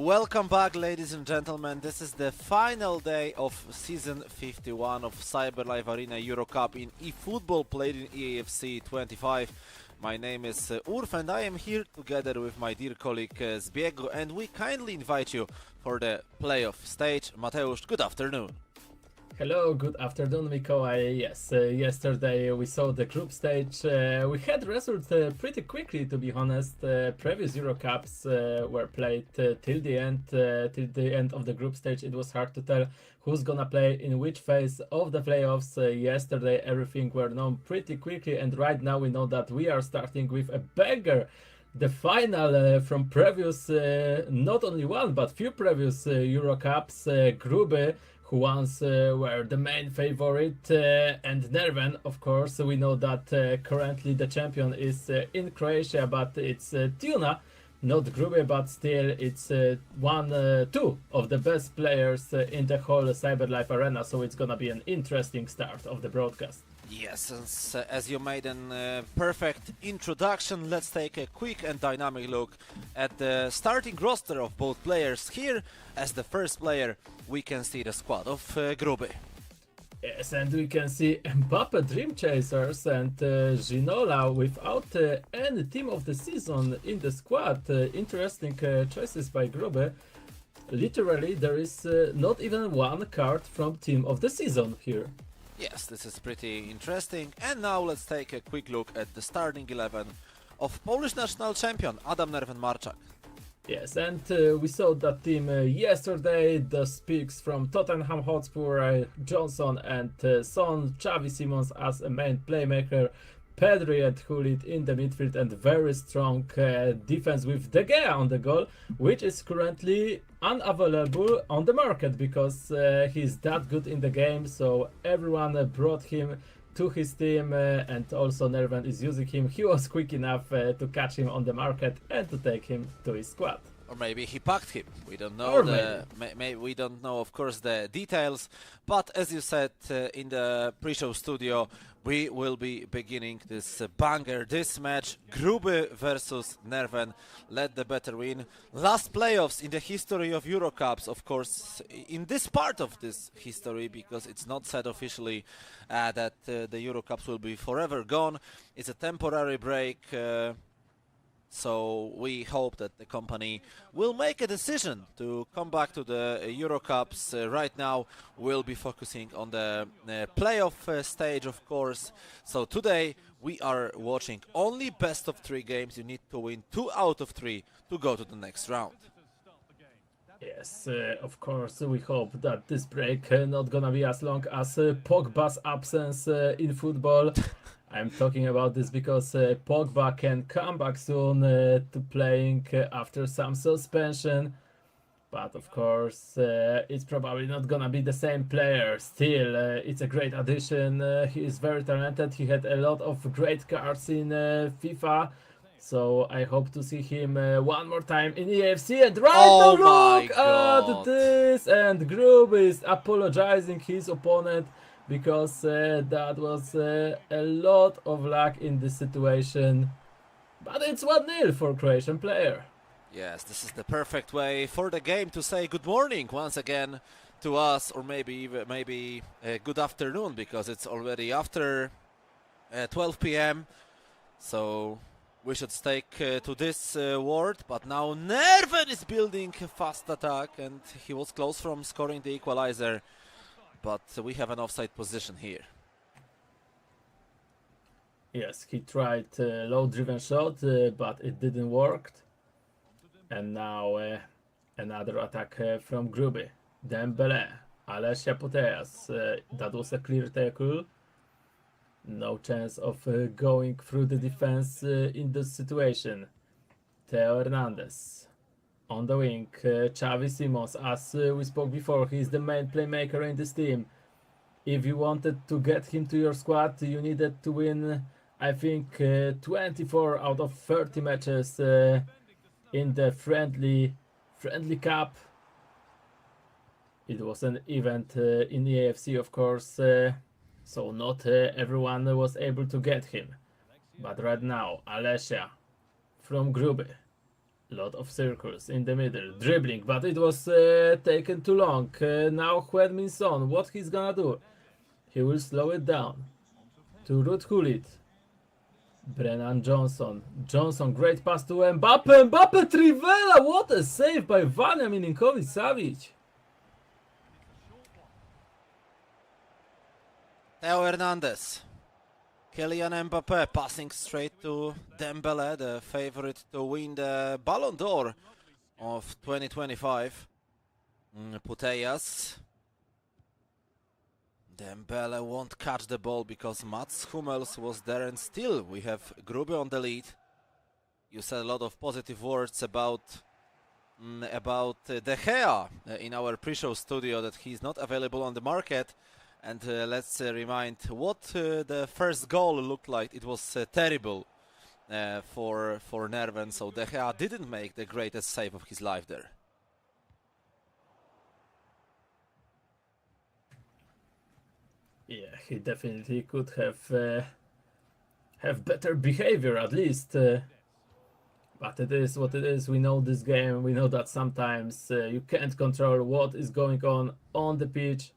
Welcome back, ladies and gentlemen. This is the final day of season 51 of CyberLive Arena EuroCup in eFootball played in EAFC 25. My name is Urf and I am here together with my dear colleague Zbiego, and we kindly invite you for the playoff stage. Mateusz, good afternoon. Hello, good afternoon, Mikołaj. Yes, yesterday we saw the group stage. We had results pretty quickly, to be honest. Previous EuroCups were played till the end of the group stage. It was hard to tell who's gonna play in which phase of the playoffs. Yesterday, everything were known pretty quickly, and right now we know that we are starting with a banger. The final from previous, not only one, but few previous EuroCups, Grube, who once were the main favorite, and Nerven, of course. We know that currently the champion is in Croatia, but it's Tuna, not Grube, but still it's two of the best players in the whole CyberLive arena, so it's gonna be an interesting start of the broadcast. Yes, as you made a perfect introduction, let's take a quick and dynamic look at the starting roster of both players. Here, as the first player, we can see the squad of Grube. Yes, and we can see Mbappe Dream Chasers and Ginola without any team of the season in the squad. Interesting choices by Grube. Literally, there is not even one card from team of the season here. Yes, this is pretty interesting. And now let's take a quick look at the starting 11 of Polish national champion Adam Nerven-Marczak. Yes, and we saw that team yesterday. The speaks from Tottenham Hotspur, Johnson and Son, Xavi Simons as a main playmaker, Pedri and Hulit in the midfield, and very strong defense with De Gea on the goal, which is currently unavailable on the market because he's that good in the game, so everyone brought him to his team, and also Nerven is using him. He was quick enough to catch him on the market and to take him to his squad. Or maybe he packed him. We don't know. We don't know, of course, the details. But as you said in the pre-show studio, we will be beginning this banger, this match. Grube versus Nerven. Let the better win. Last playoffs in the history of EuroCups, of course, in this part of this history, because it's not said officially that the EuroCups will be forever gone. It's a temporary break. So we hope that the company will make a decision to come back to the EuroCups. Right now we'll be focusing on the playoff stage, of course. So today we are watching only best of 3 games. You need to win 2 out of 3 to go to the next round. Yes, of course, we hope that this break not gonna be as long as Pogba's absence in football. I'm talking about this because Pogba can come back soon to playing after some suspension. But of course, it's probably not gonna be the same player. Still, it's a great addition. He is very talented. He had a lot of great cards in FIFA. So I hope to see him one more time in EAFC. And right now, look at this! And Grube is apologizing his opponent, because that was a lot of luck in this situation. But it's 1-0 for Croatian player. Yes, this is the perfect way for the game to say good morning once again to us, or maybe good afternoon, because it's already after 12 p.m. So we should stick to this word. But now Nerven is building a fast attack, and he was close from scoring the equalizer. But we have an offside position here. Yes, he tried low-driven shot, but it didn't work. And now another attack from Grube. Dembele, Alessia Putellas. That was a clear tackle. No chance of going through the defense in this situation. Theo Hernandez. On the wing, Xavi Simons, as we spoke before, he's the main playmaker in this team. If you wanted to get him to your squad, you needed to win, I think, 24 out of 30 matches in the friendly cup. It was an event in the AFC, of course, so not everyone was able to get him. But right now, Alessia from Grube. Lot of circles in the middle, dribbling, but it was taken too long. Now Hwang-min Son, what he's gonna do? He will slow it down to Ruud Gullit. Brennan Johnson. Johnson, great pass to Mbappe. Mbappe Trivela, what a save by Vanya Milinkovic-Savic. Theo Hernandez. Kylian Mbappe passing straight to Dembele, the favorite to win the Ballon d'Or of 2025. Putellas. Dembele won't catch the ball because Mats Hummels was there, and still we have Grube on the lead. You said a lot of positive words about De Gea in our pre-show studio, that he's not available on the market. And let's remind what the first goal looked like. It was terrible for Nerven, so De Gea didn't make the greatest save of his life there. Yeah, he definitely could have better behavior at least. But it is what it is. We know this game. We know that sometimes you can't control what is going on the pitch.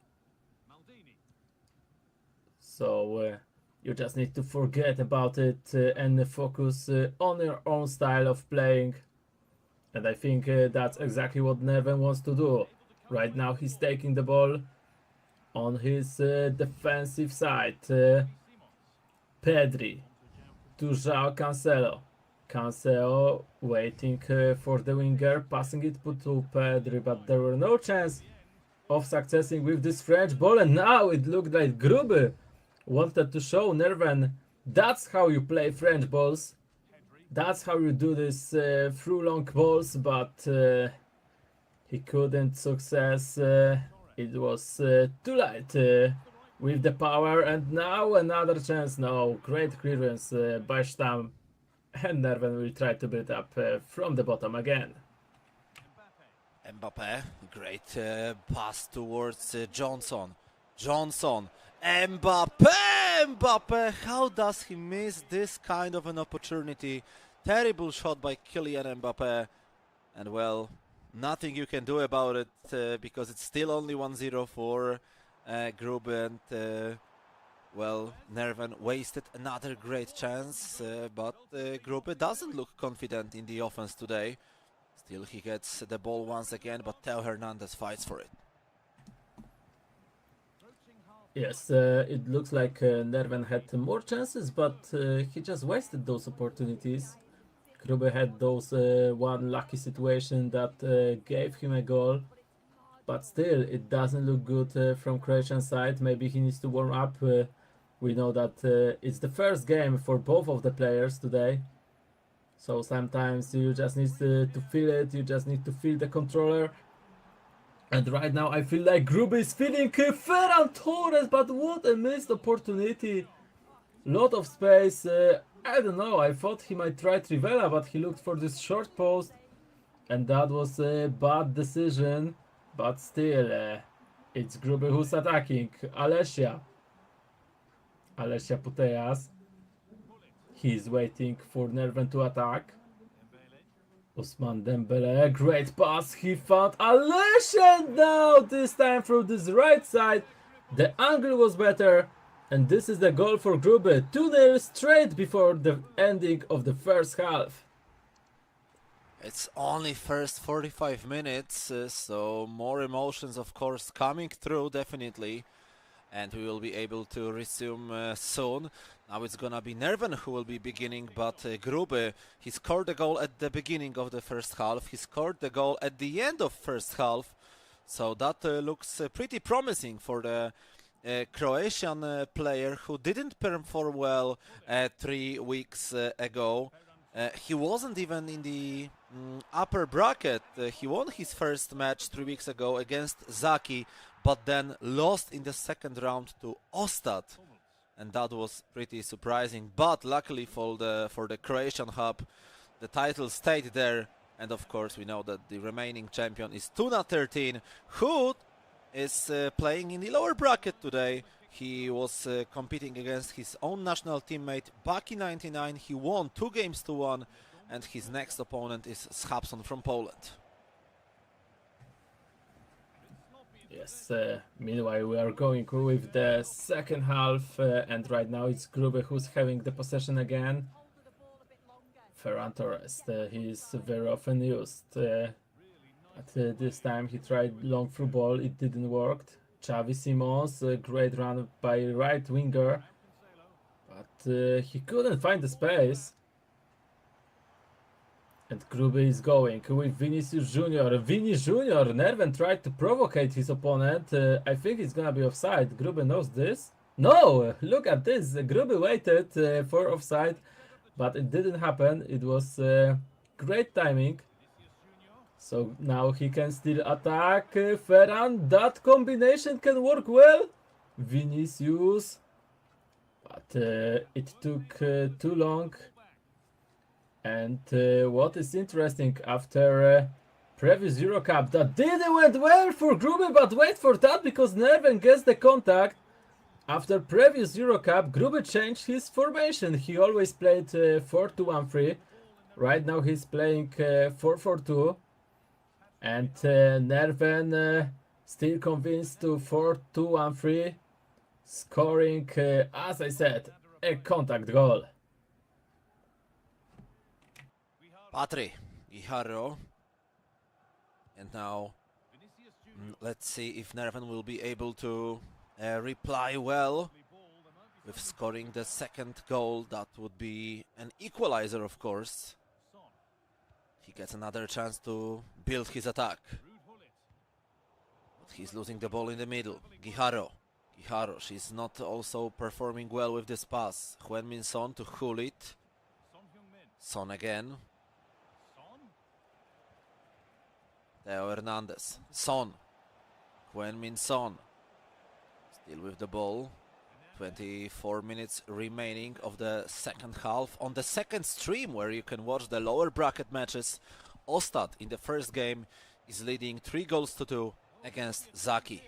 So you just need to forget about it and focus on your own style of playing. And I think that's exactly what Nerven wants to do. Right now he's taking the ball on his defensive side. Pedri to João Cancelo. Cancelo waiting for the winger, passing it to Pedri, but there were no chance of successing with this French ball, and now it looked like Grube wanted to show Nerven that's how you play French balls, that's how you do this through long balls, but he couldn't success. It was too light with the power, and now another chance. No, great clearance by Stam, and Nerven will try to build up from the bottom again. Mbappe, great pass towards Johnson. Johnson, Mbappe, how does he miss this kind of an opportunity? Terrible shot by Kylian Mbappe, and well, nothing you can do about it because it's still only 1-0 for Grube, and well, Nerven wasted another great chance, but Grube doesn't look confident in the offense today. Still he gets the ball once again, but Theo Hernandez fights for it. Yes, it looks like Nerven had more chances, but he just wasted those opportunities. Grube had those one lucky situation that gave him a goal, but still it doesn't look good from Croatian side. Maybe he needs to warm up. We know that it's the first game for both of the players today, so sometimes you just need to feel it, you just need to feel the controller. And right now I feel like Grube is feeling Ferran Torres, but what a missed opportunity. Lot of space. I don't know, I thought he might try Trivela, but he looked for this short post, and that was a bad decision. But still, it's Grube who's attacking. Alessia Putellas. He's waiting for Nerven to attack. Ousmane Dembele, great pass, he found Alessia now, this time from this right side. The angle was better, and this is the goal for Grube. 2-0 straight before the ending of the first half. It's only first 45 minutes, so more emotions of course coming through definitely, and we will be able to resume soon. Now it's gonna be Nerven who will be beginning, but Grube, he scored the goal at the beginning of the first half, he scored the goal at the end of first half, so that looks pretty promising for the Croatian player who didn't perform well 3 weeks ago. He wasn't even in the upper bracket. He won his first match 3 weeks ago against Zaki, but then lost in the second round to Ostad, and that was pretty surprising. But luckily for the Croatian hub, the title stayed there, and of course we know that the remaining champion is Tuna 13, who is playing in the lower bracket today. He was competing against his own national teammate Baki 99. He won 2-1, and his next opponent is Schabson from Poland. Yes, meanwhile we are going with the second half, and right now it's Grube who's having the possession again. Ferran Torres, he is very often used. But this time he tried long through ball, it didn't work. Xavi Simons, a great run by right winger, but he couldn't find the space. And Grube is going with Vinicius Junior. Vini Junior, Nerven tried to provocate his opponent. I think it's gonna be offside. Grube knows this. No, look at this. Grube waited for offside, but it didn't happen. It was great timing. So now he can still attack. Ferran, that combination can work well. Vinicius, but it took too long. And what is interesting, after previous EuroCup, that didn't went well for Grube, but wait for that, because Nerven gets the contact. After previous EuroCup, Grube changed his formation. He always played 4-2-1-3. Right now he's playing 4-4-2. And Nerven still convinced to 4-2-1-3, scoring, as I said, a contact goal. Patry, Iharo. And now let's see if Nerven will be able to reply well with scoring the second goal. That would be an equalizer, of course. He gets another chance to build his attack. But he's losing the ball in the middle. Guijarro, she's not also performing well with this pass. Heung-min Son to Hulit. Son again. Theo Hernandez. Son. Heung-min Son. Still with the ball. 24 minutes remaining of the second half. On the second stream, where you can watch the lower bracket matches, Ostad in the first game is leading 3-2 against Zaki.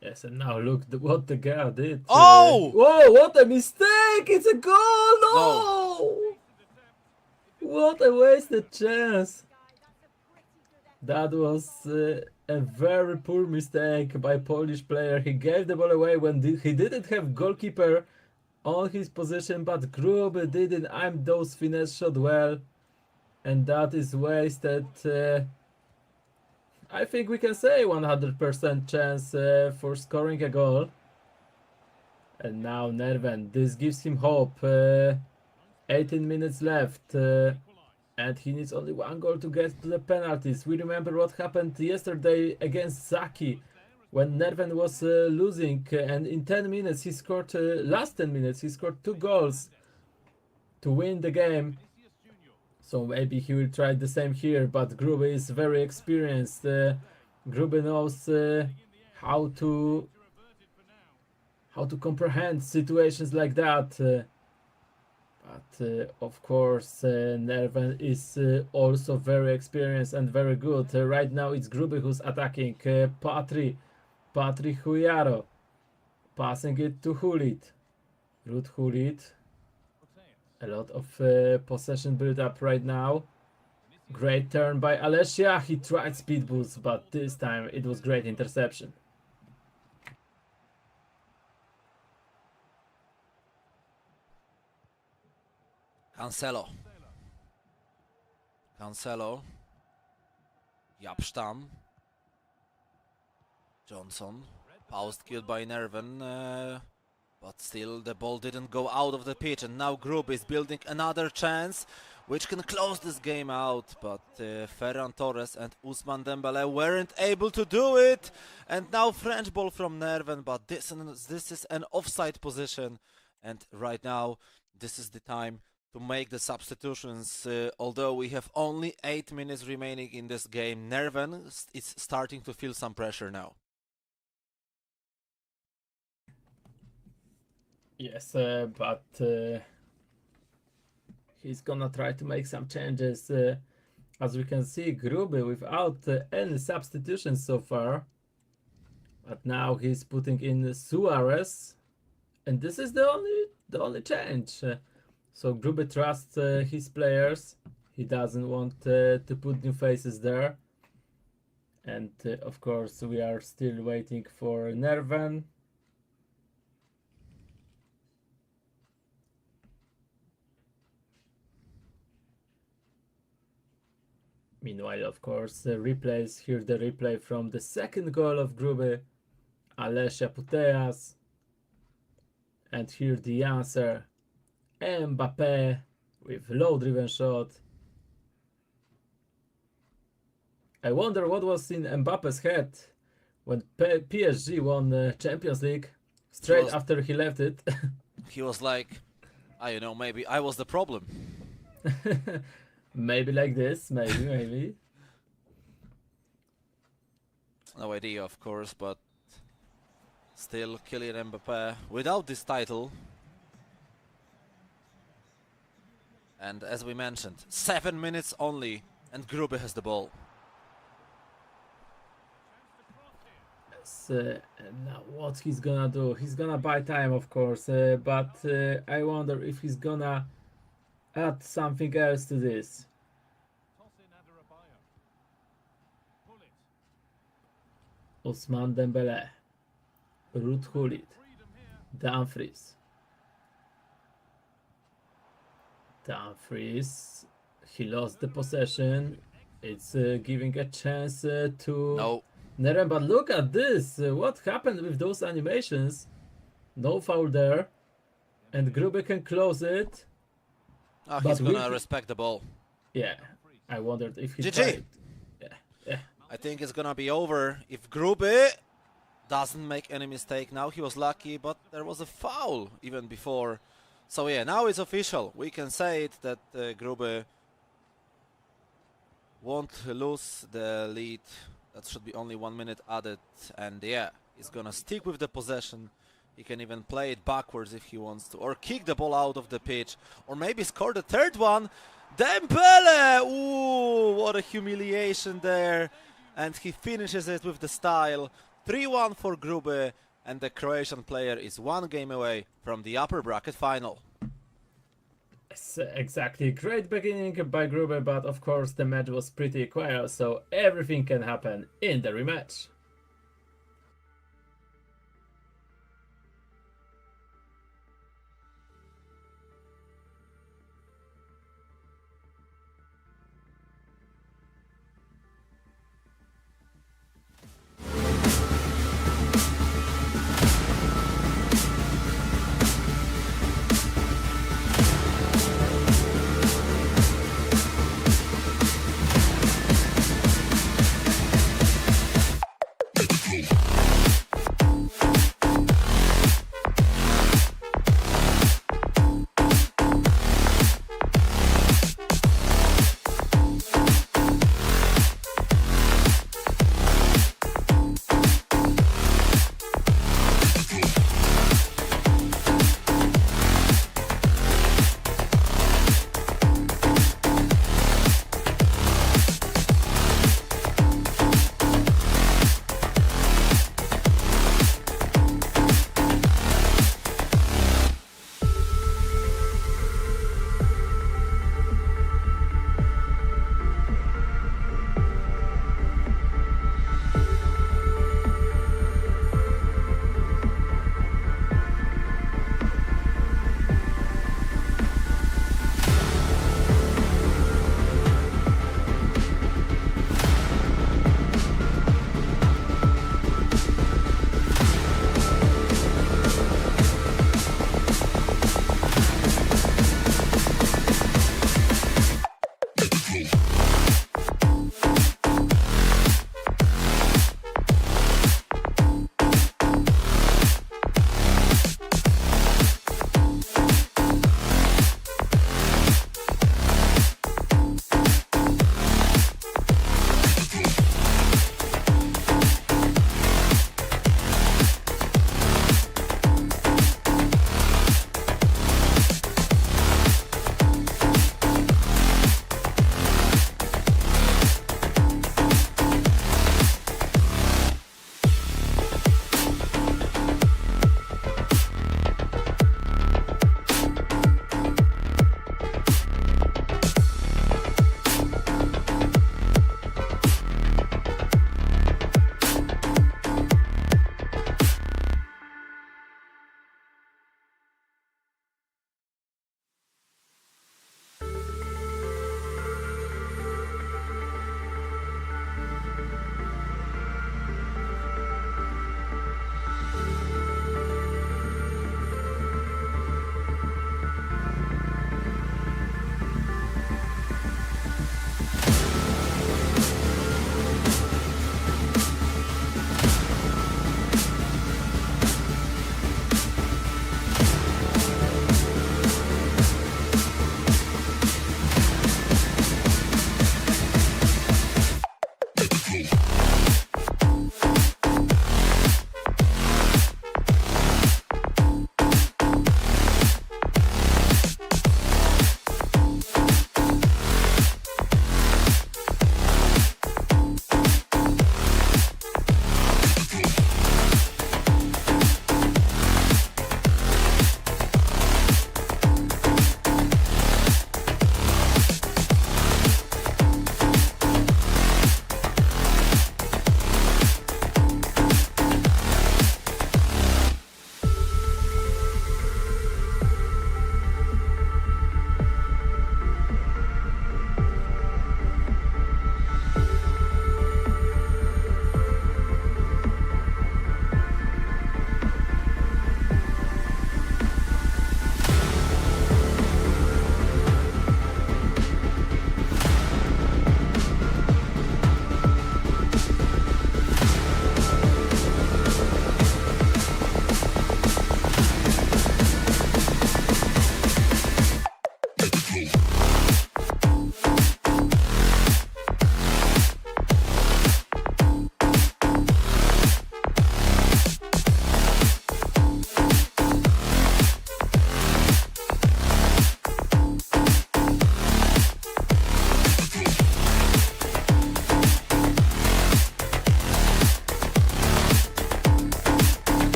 Yes, and now look what the girl did. Oh! Whoa, what a mistake! It's a goal! No! What a wasted chance. That was a very poor mistake by Polish player. He gave the ball away when he didn't have goalkeeper on his position, but Grube didn't aim those finesse shot well, and that is wasted. I think we can say 100% chance for scoring a goal. And now Nerven, this gives him hope. 18 minutes left. And he needs only one goal to get to the penalties. We remember what happened yesterday against Zaki, when Nerven was losing, and in 10 minutes he scored, last 10 minutes he scored 2 goals to win the game. So maybe he will try the same here, but Grube is very experienced. Grube knows how to comprehend situations like that. But of course, Nerven is also very experienced and very good. Right now it's Grube who's attacking. Patry Huyaro, passing it to Hulit. Ruud Hulit. A lot of possession build up right now. Great turn by Alesia. He tried speed boost, but this time it was great interception. Cancelo. Yapstam. Johnson. Paused, killed by Nerven. But still the ball didn't go out of the pitch, and now Grube is building another chance which can close this game out, but Ferran Torres and Ousmane Dembele weren't able to do it. And now French ball from Nerven, but this is an offside position, and right now this is the time to make the substitutions. Although we have only 8 minutes remaining in this game, Nerven is starting to feel some pressure now. Yes, but he's gonna try to make some changes. As we can see, Grube without any substitutions so far. But now he's putting in Suarez. And this is the only the only change. So Grube trusts his players. He doesn't want to put new faces there. And of course we are still waiting for Nerven. Meanwhile, of course, replays. Here the replay from the second goal of Grube, Alesia Puteas. And here the answer, Mbappe with low-driven shot. I wonder what was in Mbappe's head when PSG won the Champions League straight after he left it. He was like, maybe I was the problem. Maybe like this, maybe. No idea, of course, but still Kylian Mbappe without this title. And as we mentioned, 7 minutes only, and Grube has the ball. And now what he's gonna do? He's gonna buy time, of course, but I wonder if he's gonna add something else to this. Ousmane Dembele, Ruud Gullit, Dumfries. He lost the possession. It's giving a chance to No. Neren, but look at this. What happened with those animations? No foul there. And Grube can close it. Oh, he's gonna respect the ball. Yeah, I wondered if he GG. tried. Yeah. I think it's gonna be over if Grube doesn't make any mistake. Now he was lucky, but there was a foul even before. So yeah, now it's official. We can say it that Grube won't lose the lead. That should be only 1 minute added. And yeah, he's gonna stick with the possession. He can even play it backwards if he wants to, or kick the ball out of the pitch, or maybe score the third one. Dembele! Ooh, what a humiliation there. And he finishes it with the style. 3-1 for Grube, and the Croatian player is 1 game away from the upper bracket final. Yes, exactly. Great beginning by Grube, but of course the match was pretty quiet, so everything can happen in the rematch.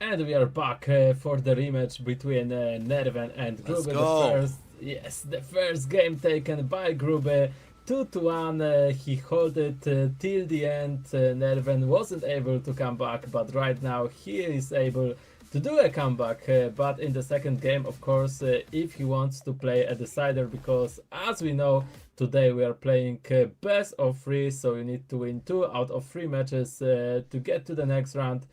And we are back for the rematch between Nerven and Let's Grube. go. The first game taken by Grube, 2-1. He held it till the end. Nerven wasn't able to come back, but right now he is able to do a comeback. But in the second game, of course, if he wants to play a decider, because as we know, today we are playing best of 3, so you need to win 2 out of 3 matches to get to the next round.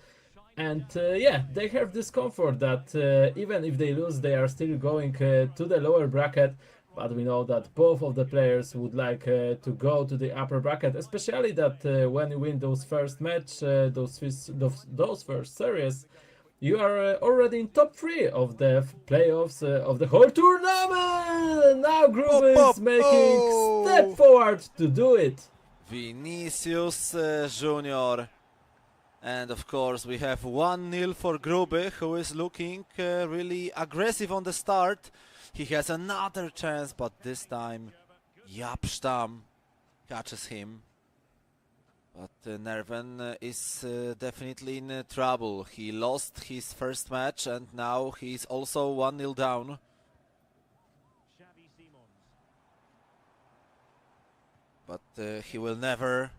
And yeah, they have this comfort that even if they lose, they are still going to the lower bracket. But we know that both of the players would like to go to the upper bracket, especially that when you win those first match, those first series, you are already in top 3 of the playoffs of the whole tournament. Now Pop, Grube pop, is making step oh! forward to do it. Vinicius Junior. And of course we have 1-0 for Grube, who is looking really aggressive on the start. He has another chance, but this time Yapstam catches him. But Nerven is definitely in trouble. He lost his first match and now he's also 1-0 down. But he will never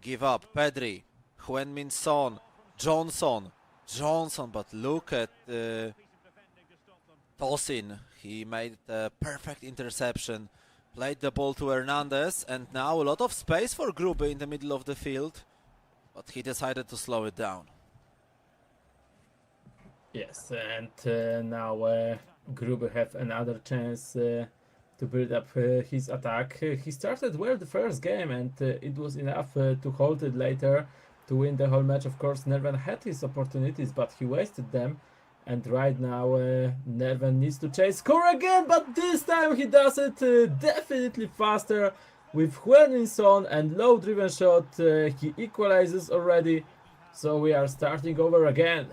give up. Pedri, Heung-min Son, Johnson, but look at Tosin. He made a perfect interception, played the ball to Hernandez, and now a lot of space for Grube in the middle of the field, but he decided to slow it down. Yes, and now Grube have another chance to build up his attack. He started well the first game, and it was enough to hold it later to win the whole match. Of course, Nerven had his opportunities, but he wasted them. And right now, Nerven needs to chase score again, but this time he does it definitely faster with Heung-min Son and low driven shot. He equalizes already, so we are starting over again.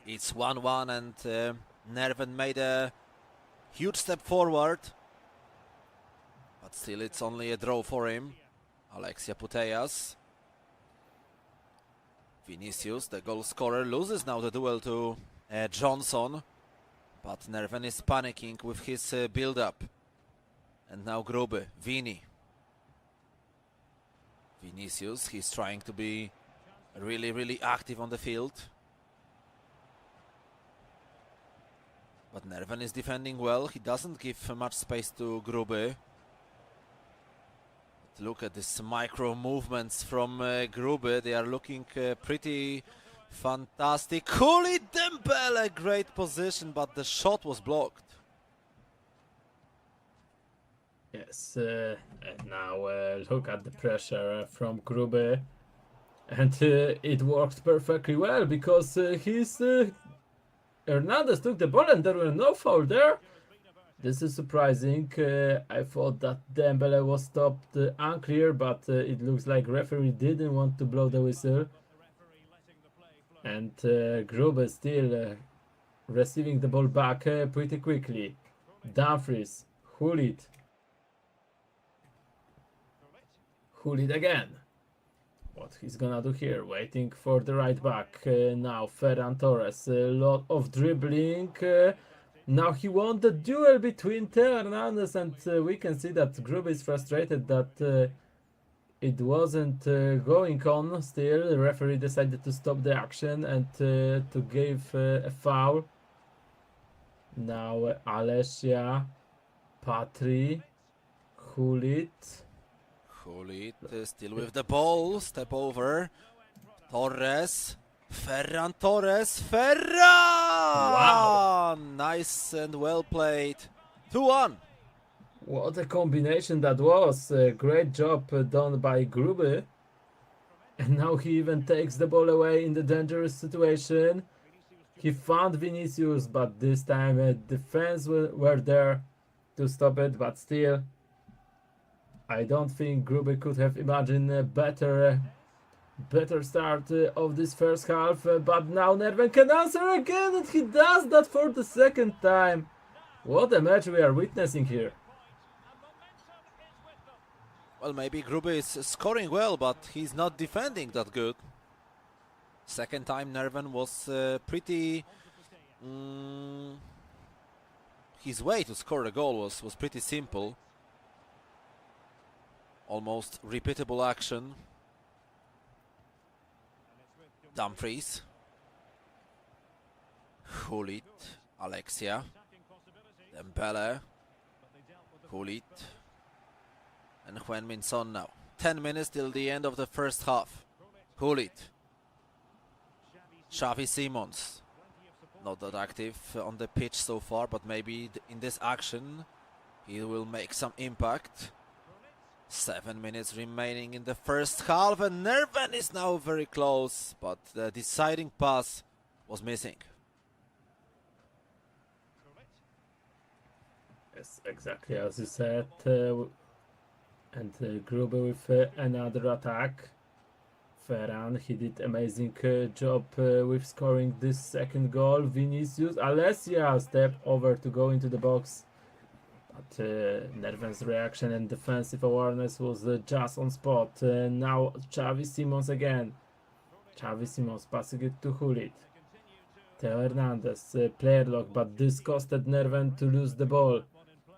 It's 1-1 and Nerven made a huge step forward. But still it's only a draw for him. Alexia Putellas. Vinicius, the goal scorer, loses now the duel to Johnson. But Nerven is panicking with his build-up. And now Grube, Vini. Vinicius, he's trying to be really active on the field. But Nerven is defending well. He doesn't give much space to Grube. But look at these micro movements from Grube. They are looking pretty fantastic. Kuli Dembele, great position, but the shot was blocked. Yes, and now look at the pressure from Grube. And it worked perfectly well because Hernandez took the ball and there were no foul there. This is surprising. I thought that Dembele was stopped unclear, but it looks like referee didn't want to blow the whistle. And Grube still receiving the ball back pretty quickly. Dumfries, Hulit again. What he's gonna do here, waiting for the right back. Now Ferran Torres, a lot of dribbling. Now he won the duel between Theo Hernandez, and we can see that Grube is frustrated that it wasn't going on still. The referee decided to stop the action and to give a foul. Now Alessia, Patri, Hulit. Hulit still with the ball, step over. Torres, Ferran Torres, Ferran! Wow! Nice and well played. 2-1. What a combination that was. Great job done by Grube. And now he even takes the ball away in the dangerous situation. He found Vinicius, but this time defense were there to stop it, but still I don't think Grube could have imagined a better start of this first half, but now Nerven can answer again, and he does that for the second time. What a match we are witnessing here. Well, maybe Grube is scoring well, but he's not defending that good. Second time Nerven was pretty... his way to score a goal was pretty simple. Almost repeatable action. Dumfries. Hulit. Alexia. Dembele. Hulit. And Heung-min Son now. 10 minutes till the end of the first half. Hulit. Xavi Simons. Not that active on the pitch so far, but maybe in this action he will make some impact. 7 minutes remaining in the first half, and Nerven is now very close, but the deciding pass was missing. Yes, exactly as you said. And Grube with another attack. Ferran, he did amazing job with scoring this second goal. Vinicius, Alessia step over to go into the box. But Nerven's reaction and defensive awareness was just on spot. Now Xavi Simons again. Xavi Simons passing it to Hulit. Theo Hernandez, player lock, but this costed Nerven to lose the ball.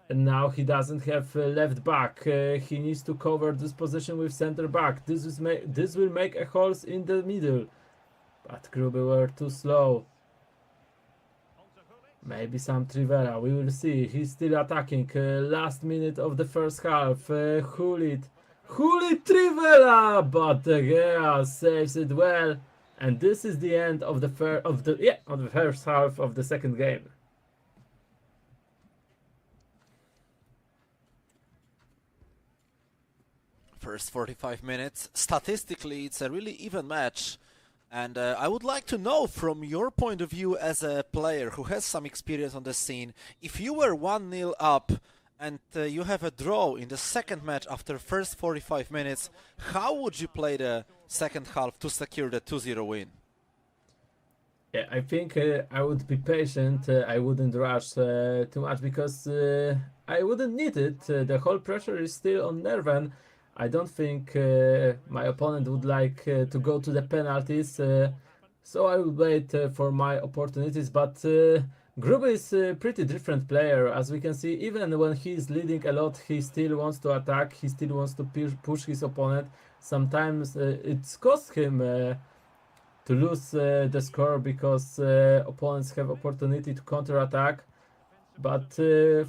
And now he doesn't have left back. He needs to cover this position with center back. This will make a holes in the middle. But Grube were too slow. Maybe some Trivela, we will see. He's still attacking. Last minute of the first half. Hulit Trivela, but De Gea saves it well. And this is the end of the first half of the second game. First 45 minutes. Statistically, it's a really even match. And I would like to know, from your point of view as a player who has some experience on the scene, if you were 1-0 up and you have a draw in the second match after first 45 minutes, how would you play the second half to secure the 2-0 win? Yeah, I think I would be patient. I wouldn't rush too much because I wouldn't need it. The whole pressure is still on Nerven. I don't think my opponent would like to go to the penalties, so I will wait for my opportunities. But Grube is a pretty different player, as we can see. Even when he is leading a lot, he still wants to attack. He still wants to push his opponent. Sometimes it's cost him to lose the score because opponents have opportunity to counter-attack. But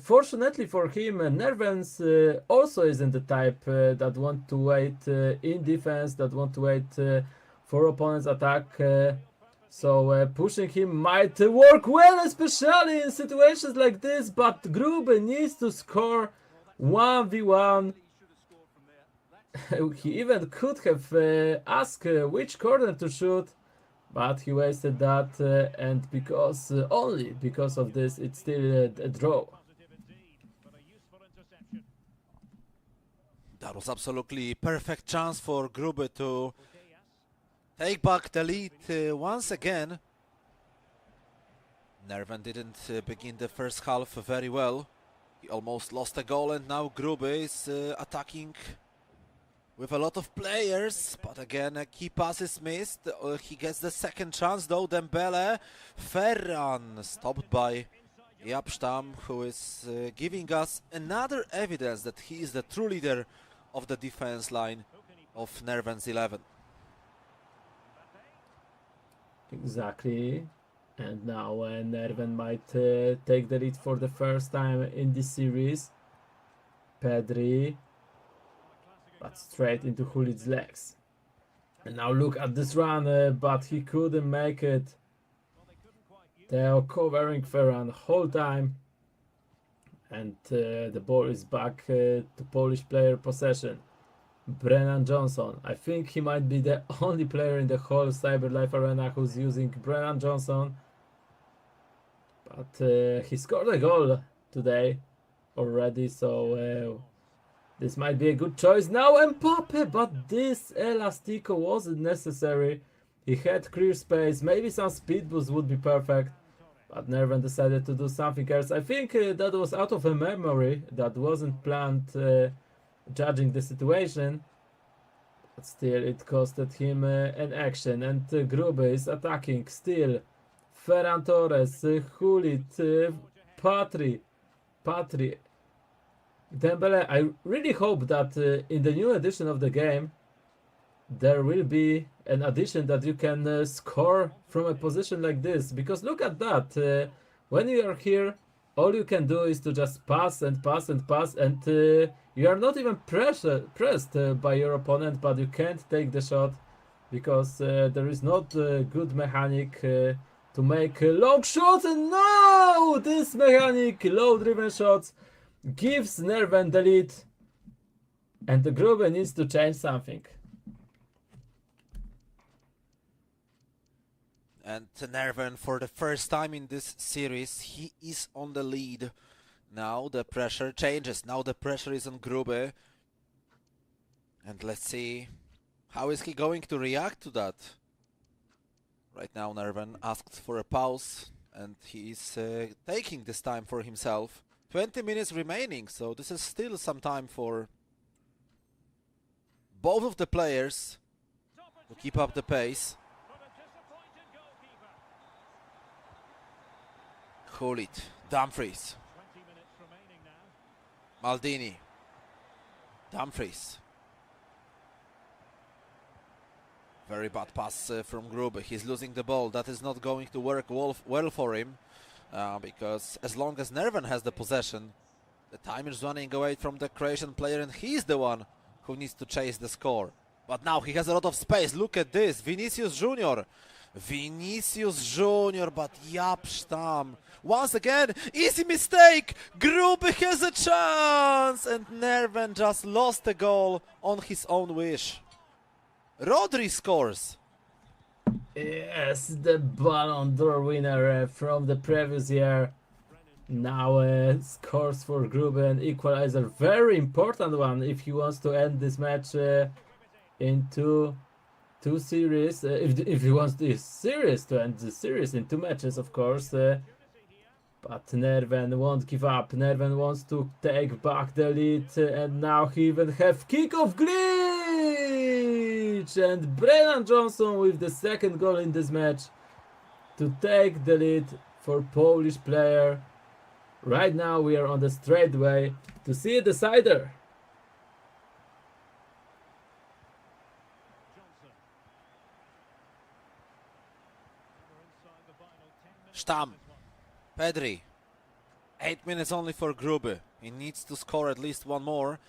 fortunately for him, Nervens also isn't the type that want to wait in defense, that want to wait for opponent's attack. So pushing him might work well, especially in situations like this. But Grube needs to score 1v1. He even could have asked which corner to shoot, but he wasted that, and only because of this, it's still a draw. That was absolutely perfect chance for Grube to take back the lead once again. Nerven didn't begin the first half very well. He almost lost a goal, and now Grube is attacking with a lot of players, but again a key pass is missed. He gets the second chance though. Dembele, Ferran stopped by Yapstam, who is giving us another evidence that he is the true leader of the defense line of Nerven's 11. Exactly, and now Nerven might take the lead for the first time in this series. Pedri, but straight into Hulit's legs. And now look at this run, but he couldn't make it. They are covering Ferran the whole time. And the ball is back to Polish player possession. Brennan Johnson. I think he might be the only player in the whole CyberLive arena who's using Brennan Johnson. But he scored a goal today already, so this might be a good choice. Now Mbappe, but this Elastico wasn't necessary. He had clear space, maybe some speed boost would be perfect. But Nerven decided to do something else. I think that was out of a memory, that wasn't planned, judging the situation. But still, it costed him an action, and Grube is attacking still. Ferran Torres, Hulit, Patri, Dembele. I really hope that in the new edition of the game there will be an addition that you can score from a position like this, because look at that, when you are here all you can do is to just pass and pass and pass, and you are not even pressed by your opponent, but you can't take the shot because there is not a good mechanic to make long shots. And now this mechanic, low driven shots, gives Nerven the lead, and the Grube needs to change something. And Nerven, for the first time in this series, he is on the lead. Now the pressure changes. Now the pressure is on Grube. And let's see, how is he going to react to that? Right now Nerven asked for a pause, and he is taking this time for himself. 20 minutes remaining, so this is still some time for both of the players to keep up the pace. Hulit, Dumfries, Maldini, Dumfries. Very bad pass from Grube. He's losing the ball. That is not going to work well for him, because as long as Nerven has the possession, the time is running away from the Croatian player, and he's the one who needs to chase the score. But now he has a lot of space. Look at this, Vinicius Junior, but Yapstam. Once again, easy mistake. Grube has a chance, and Nerven just lost a goal on his own wish. Rodri scores. Yes, the Ballon d'Or winner from the previous year now scores for Grube, an equalizer. Very important one if he wants to end this match in two series. If he wants this series to end the series in 2 matches, of course. But Nerven won't give up. Nerven wants to take back the lead, and now he even have kick-off glitch, and Brennan Johnson with the second goal in this match to take the lead for Polish player. Right now we are on the straight way to see a decider. Stam, Pedri. 8 minutes only for Grube. He needs to score at least one more.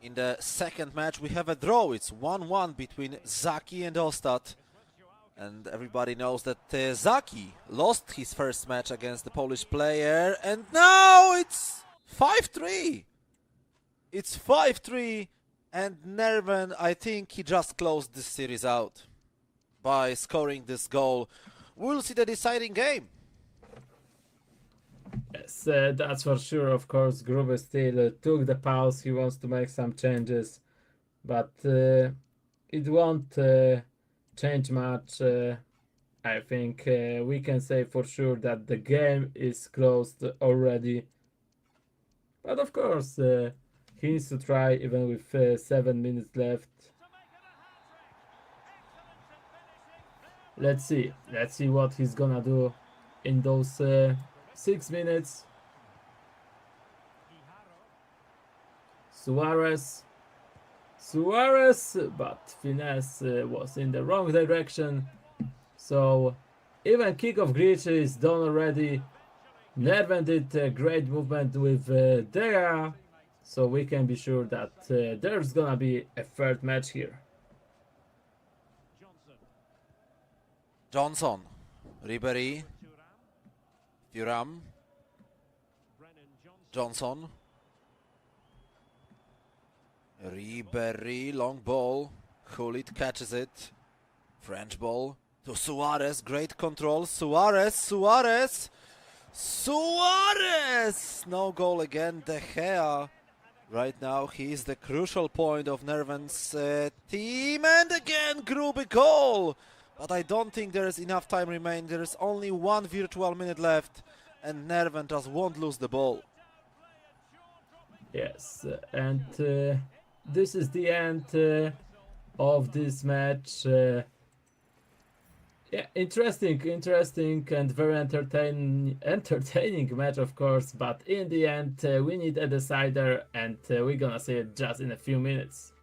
In the second match we have a draw. It's 1-1 between Zaki and Ostad. And everybody knows that Zaki lost his first match against the Polish player, and now it's 5-3. It's 5-3, and Nerven, I think he just closed this series out by scoring this goal. We'll see the deciding game. Yes, that's for sure. Of course, Grube still took the pause. He wants to make some changes, but it won't change much. I think we can say for sure that the game is closed already. But of course, he needs to try even with 7 minutes left. Let's see what he's gonna do in those 6 minutes. Suarez, but finesse was in the wrong direction. So even kick-off glitch is done already. Nerven did a great movement with Dea, so we can be sure that there's gonna be a third match here. Johnson, Ribery, Thuram, Johnson, Ribery, long ball, Hulit catches it, French ball to Suarez, great control, Suarez, no goal again, De Gea. Right now he is the crucial point of Nerven's team, and again Grube goal! But I don't think there is enough time remaining. There is only 1 virtual minute left, and Nerven just won't lose the ball. Yes, and this is the end. of this match. Yeah, interesting, and very entertaining match, of course. But in the end, we need a decider, and we're gonna see it just in a few minutes.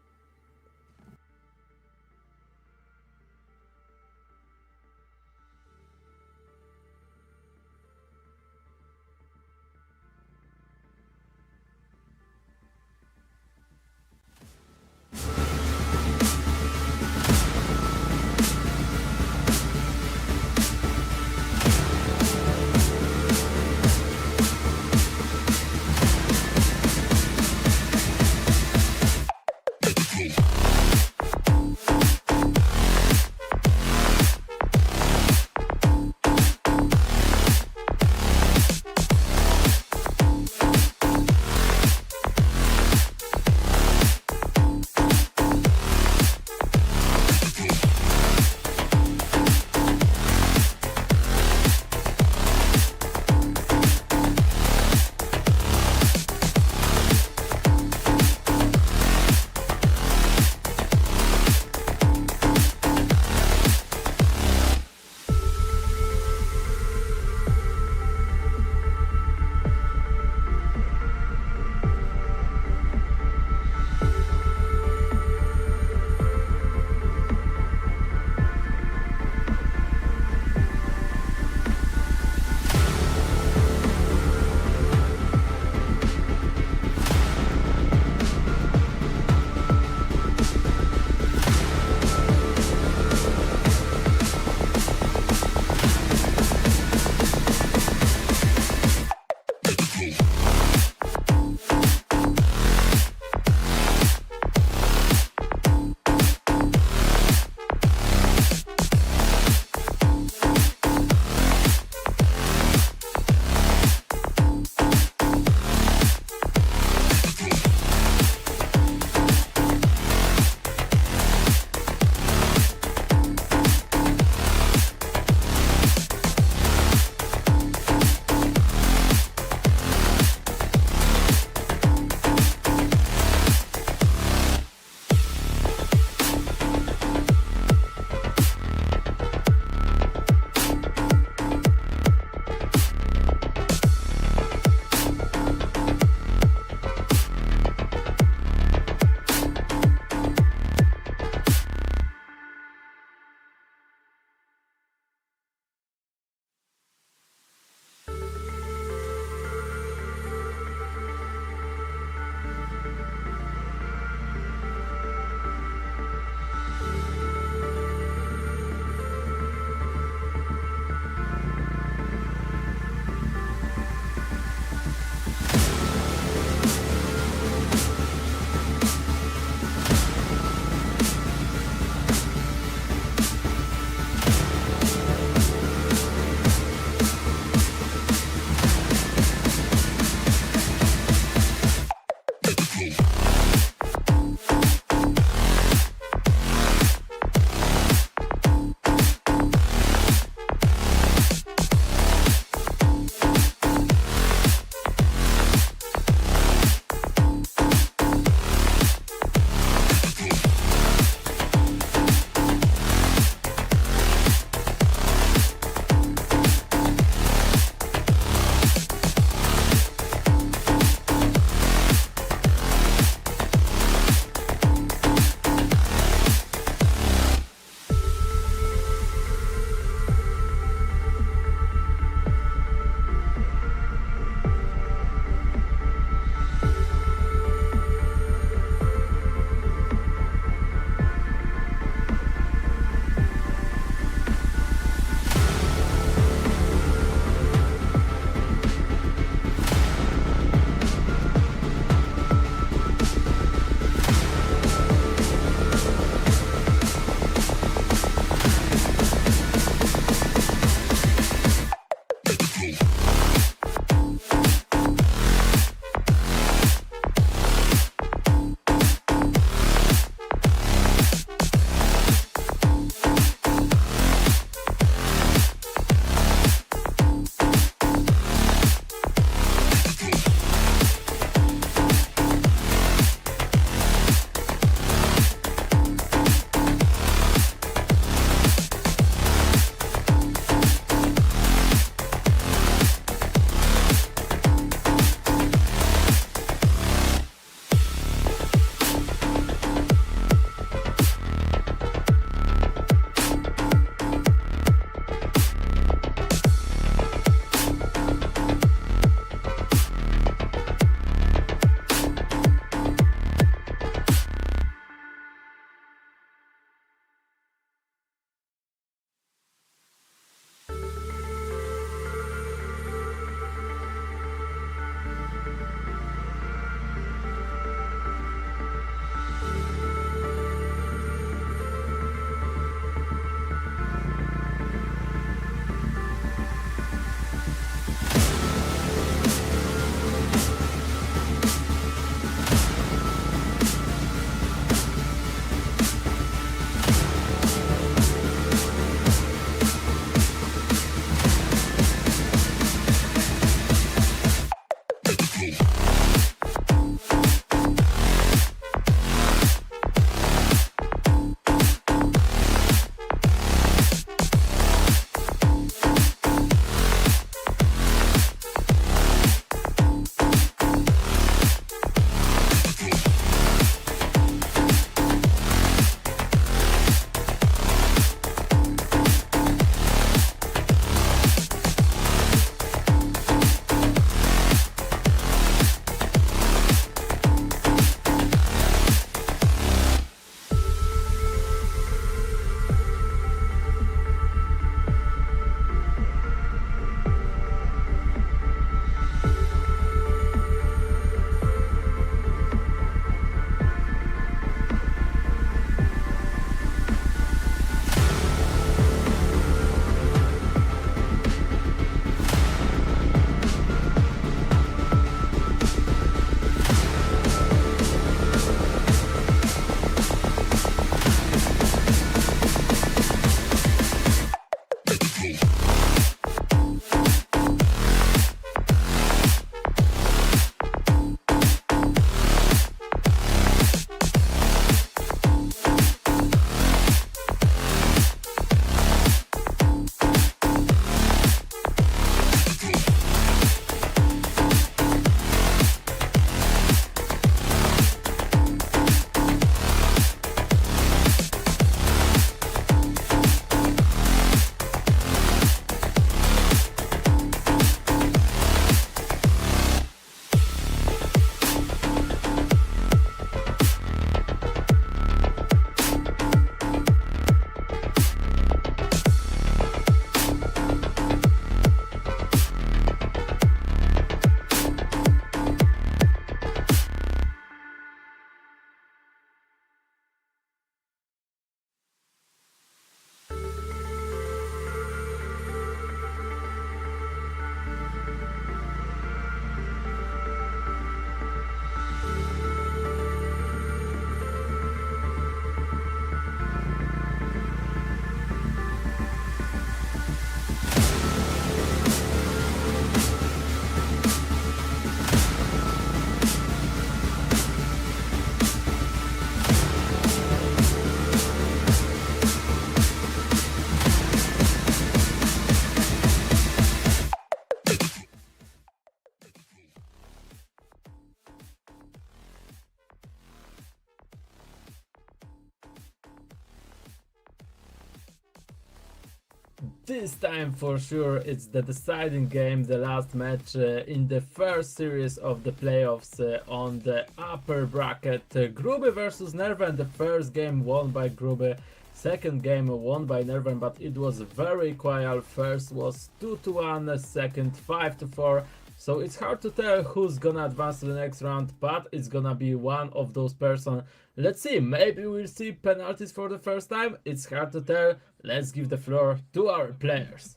this time for sure it's the deciding game, the last match in the first series of the playoffs on the upper bracket. Grube versus Nerven, the first game won by Grube, second game won by Nerven, but it was very equal. First was 2-1, second 5-4. So it's hard to tell who's gonna advance to the next round, but it's gonna be one of those person. Let's see, maybe we'll see penalties for the first time. It's hard to tell. Let's give the floor to our players.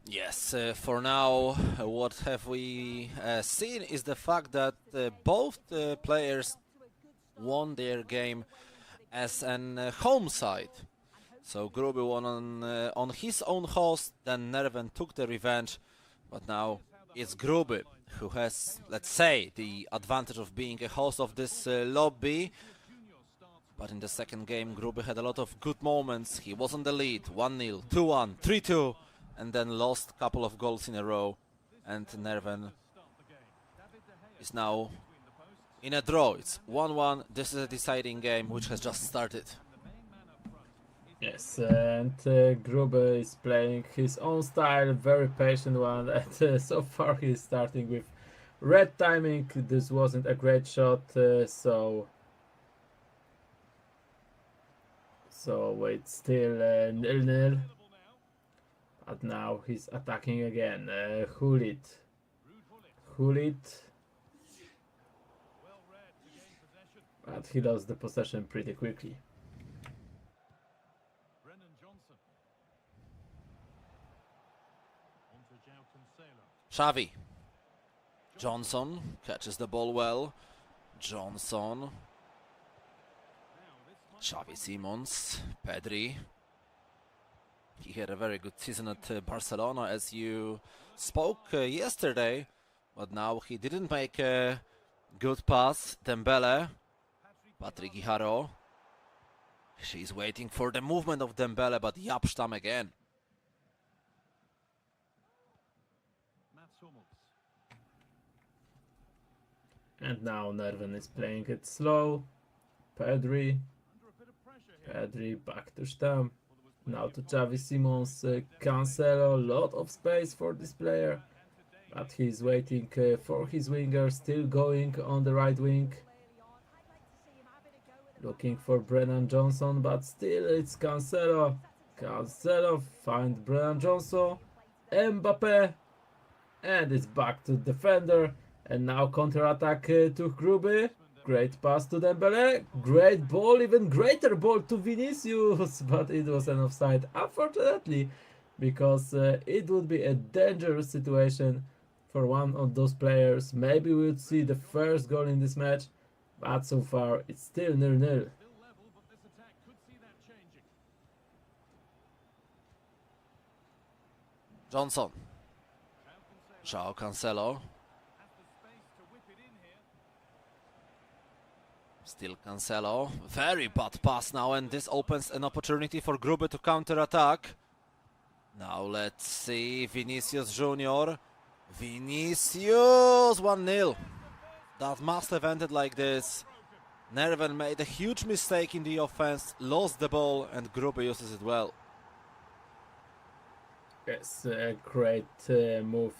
Yes, for now, what have we seen is the fact that both players won their game as an home side. So Grube won on his own host, then Nerven took the revenge, but now it's Grube who has, let's say, the advantage of being a host of this lobby. But in the second game, Grube had a lot of good moments. He was on the lead, 1-0, 2-1, 3-2, and then lost a couple of goals in a row. And Nerven is now in a draw. It's 1-1. This is a deciding game which has just started. Yes, and Grube is playing his own style, very patient one, and so far he's starting with red timing. This wasn't a great shot, so it's still 0-0. But now he's attacking again. Hulit. But he lost the possession pretty quickly. Xavi. Johnson catches the ball well. Johnson. Xavi Simons. Pedri. He had a very good season at Barcelona, as you spoke yesterday, but now he didn't make a good pass. Dembele. Patrick Guijarro. She's waiting for the movement of Dembele, but Yapstam again. And now Nerven is playing it slow. Pedri back to Stam. Now to Xavi Simons. Cancelo, lot of space for this player. But he's waiting for his winger, still going on the right wing. Looking for Brennan Johnson, but still it's Cancelo. Cancelo find Brennan Johnson. Mbappe. And it's back to defender. And now counter-attack to Grube. Great pass to Dembele. Great ball, even greater ball to Vinicius. But it was an offside, unfortunately, because it would be a dangerous situation for one of those players. Maybe we would see the first goal in this match. But so far, it's still 0-0. Johnson. João Cancelo. Still Cancelo. Very bad pass now, and this opens an opportunity for Grube to counter-attack. Now let's see Vinicius Junior. Vinicius 1-0. That must have ended like this. Nerven made a huge mistake in the offense, lost the ball, and Grube uses it well. Yes, a great move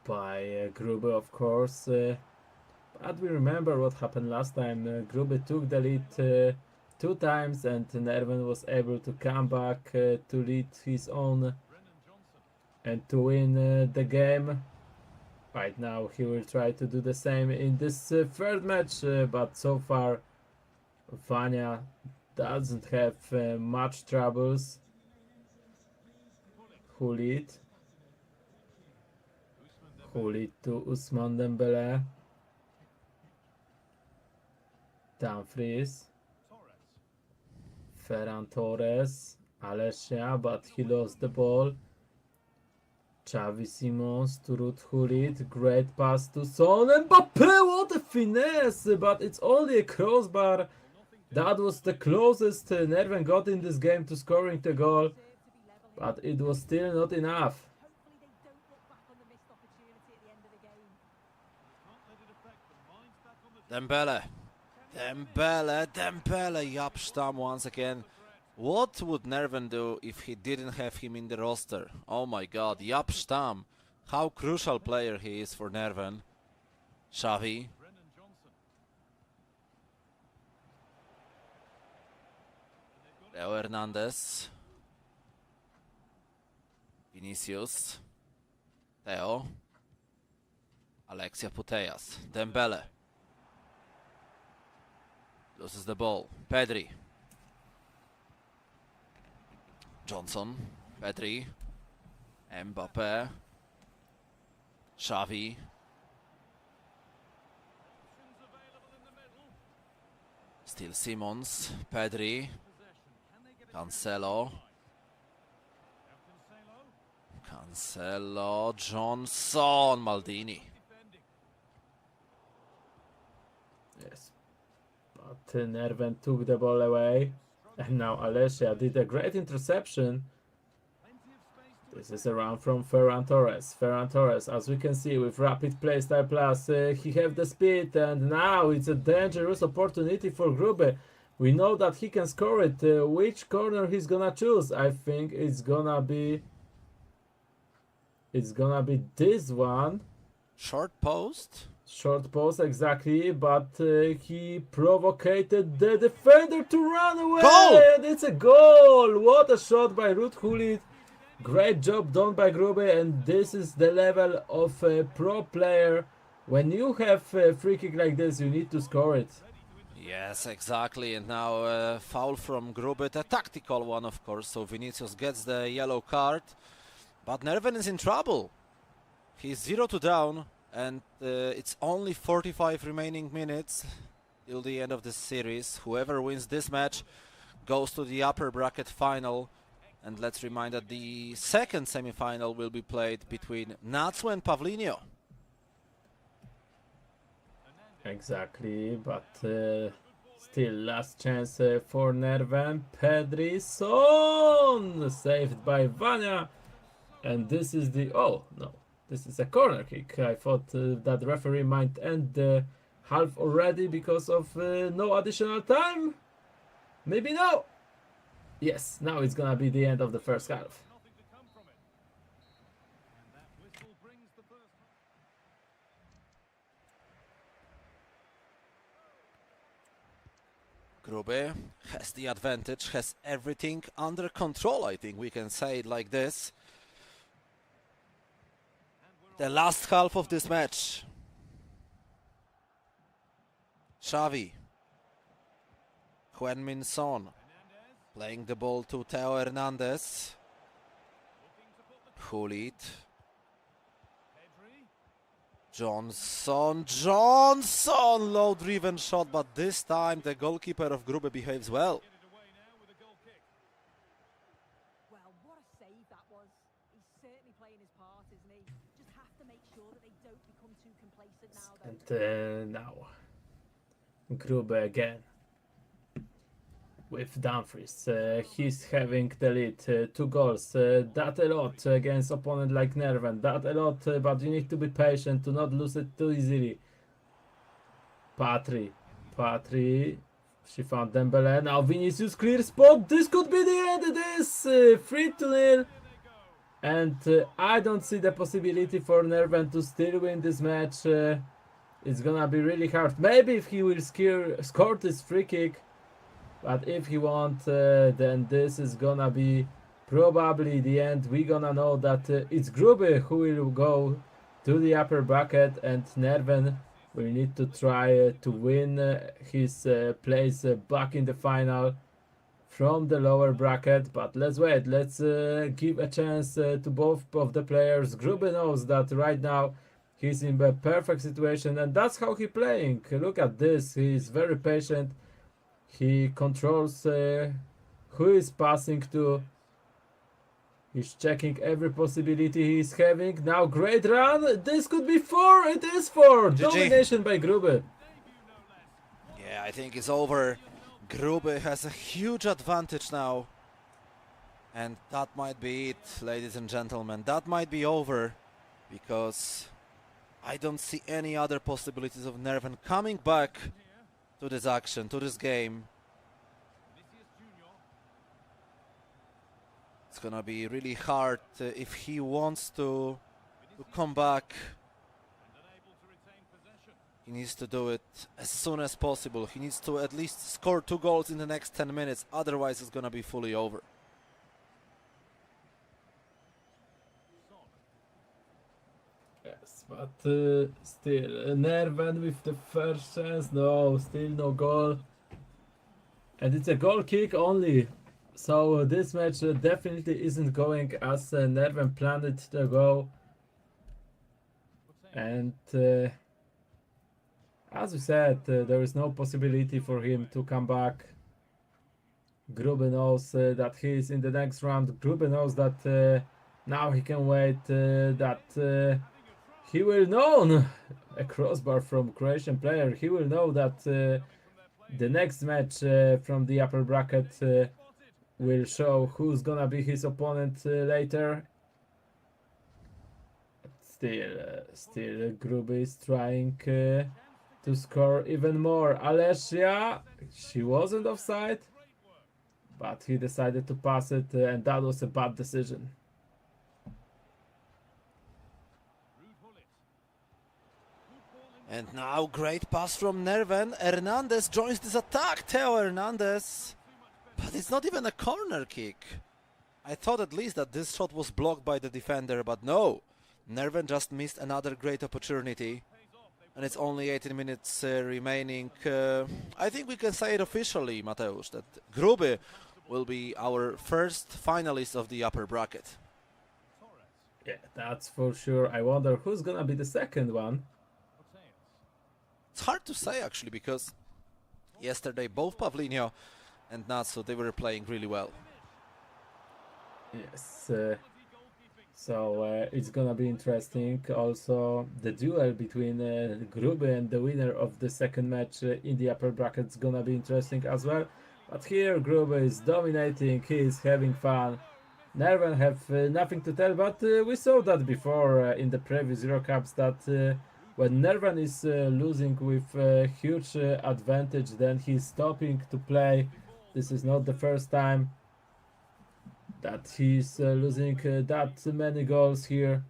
by Grube, of course. But we remember what happened last time. Grube took the lead 2 times, and Nerven was able to come back to lead his own and to win the game. Right now he will try to do the same in this third match, but so far Vanya doesn't have much troubles. Hulit to Ousmane Dembele. Dumfries. Ferran Torres. Alessia, but he lost the ball. Xavi Simons to Ruud Gullit. Great pass to Son. Mbappe, what a finesse! But it's only a crossbar. That was the closest Nerven got in this game to scoring the goal. But it was still not enough. Dembele, Yapstam once again What would Nerven do if he didn't have him in the roster? Oh my god, Jaap Stam. How crucial player he is for Nerven. Xavi. Leo Hernandez. Vinicius. Theo. Alexia Putellas. Dembele. Loses the ball. Pedri. Johnson. Pedri. Mbappe. Xavi. Still Simons. Pedri. Cancelo. Cancelo. Johnson. Maldini. Yes. But Nerven took the ball away. And now Alessia did a great interception. This is a run from Ferran Torres. Ferran Torres, as we can see, with rapid playstyle plus, he have the speed, and now it's a dangerous opportunity for Grube. We know that he can score it. Which corner he's gonna choose? I think it's gonna be this one. Short post. Short post, exactly, but he provoked the defender to run away. Goal! And it's a goal! What a shot by Ruud Gullit. Great job done by Grube, and this is the level of a pro player. When you have a free kick like this, you need to score it. Yes, exactly. And now a foul from Grubit, a tactical one, of course. So Vinicius gets the yellow card, but Nerven is in trouble. He's 0-2 down, and it's only 45 remaining minutes till the end of this series. Whoever wins this match goes to the upper bracket final. And let's remind that the second semi-final will be played between Natsu and Pavlinho. Exactly, but still last chance for Nerven. Pedri Son saved by Vanya, and this is the this is a corner kick. I thought that referee might end the half already because of no additional time. Maybe no. Yes, now it's gonna be the end of the first half. Grube has the advantage, has everything under control, I think we can say it like this. The last half of this match. Xavi. Heung-min Son. Playing the ball to Theo Hernandez. Gullit. Johnson. Low-driven shot, but this time the goalkeeper of Grube behaves well. Well, what a save that was. He's certainly playing his part, isn't he? Just have to make sure that they don't become too complacent now, though. And now Grube again with Dumfries. He's having the lead, 2 goals. That a lot against opponent like Nerven. That a lot, but you need to be patient to not lose it too easily. Patri, she found Dembele. Now Vinicius, clear spot. This could be the end. It is 3-0. And I don't see the possibility for Nerven to still win this match. It's gonna be really hard. Maybe if he will score this free kick. But if he won't, then this is gonna be probably the end. We're gonna know that it's Grube who will go to the upper bracket, and Nerven will need to try to win his place back in the final from the lower bracket. But let's wait. Let's give a chance to both of the players. Grube knows that right now he's in a perfect situation, and that's how he's playing. Look at this. He's very patient. He controls who is passing to. He's checking every possibility he's having. Now great run. This could be 4. It is 4. GG. Domination by Grube. Yeah, I think it's over. Grube has a huge advantage now. And that might be it, ladies and gentlemen. That might be over. Because I don't see any other possibilities of Nerven coming back to this action, to this game. It's gonna be really hard if he wants to come back. He needs to do it as soon as possible. He needs to at least score 2 goals in the next 10 minutes, otherwise it's gonna be fully over. Yes, but still, Nerven with the first chance, no, still no goal. And it's a goal kick only. So this match definitely isn't going as Nerven planned it to go. And as we said, there is no possibility for him to come back. Grube knows that he is in the next round. Grube knows that now he can wait, that he will know a crossbar from Croatian player. He will know that the next match from the upper bracket will show who's gonna be his opponent later. Still, Grube is trying to score even more. Alessia, she wasn't offside, but he decided to pass it, and that was a bad decision. And now great pass from Nerven. Hernandez joins this attack. Theo Hernandez. But it's not even a corner kick. I thought at least that this shot was blocked by the defender, but no. Nerven just missed another great opportunity. And it's only 18 minutes remaining. I think we can say it officially, Mateusz, that Grube will be our first finalist of the upper bracket. Yeah, that's for sure. I wonder who's gonna be the second one. It's hard to say actually, because yesterday both Pavlinho and Natsu, they were playing really well. Yes, so it's gonna be interesting. Also, the duel between Grube and the winner of the second match in the upper bracket is gonna be interesting as well. But here Grube is dominating, he is having fun. Nerven have nothing to tell, but we saw that before in the previous EuroCups, that when Nerven is losing with a huge advantage, then he's stopping to play. This is not the first time that he's losing that many goals here.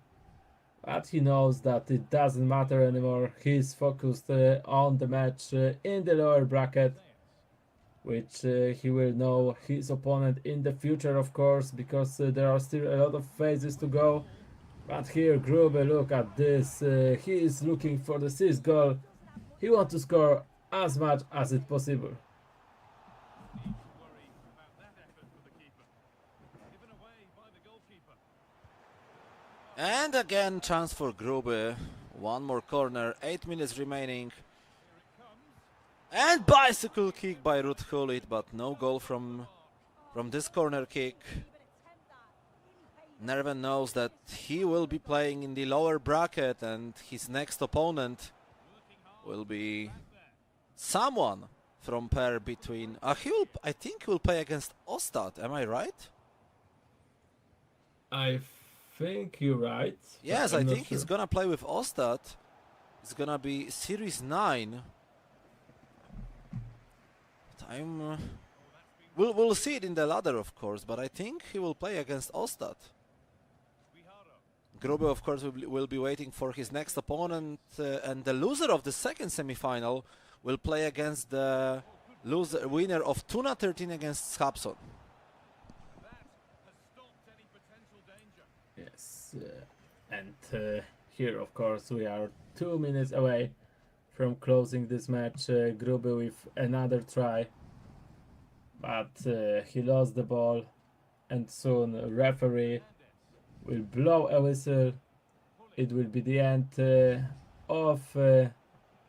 But he knows that it doesn't matter anymore. He's focused on the match in the lower bracket, which he will know his opponent in the future, of course, because there are still a lot of phases to go. But here Grube, look at this, he is looking for the 6th goal. He wants to score as much as it possible. And again, chance for Grube. One more corner, 8 minutes remaining. And bicycle kick by Ruud Gullit, but no goal from this corner kick. Nerven knows that he will be playing in the lower bracket, and his next opponent will be someone from pair between... I think he will play against Ostad, am I right? I think you're right. Yes, I think he's gonna play with Ostad. It's gonna be Series 9. We'll see it in the ladder, of course, but I think he will play against Ostad. Grube, of course, will be waiting for his next opponent, and the loser of the second semi-final will play against the winner of Tuna 13 against Skapson. Yes, and here, of course, we are 2 minutes away from closing this match. Grube with another try, but he lost the ball, and soon a referee will blow a whistle. It will be the end of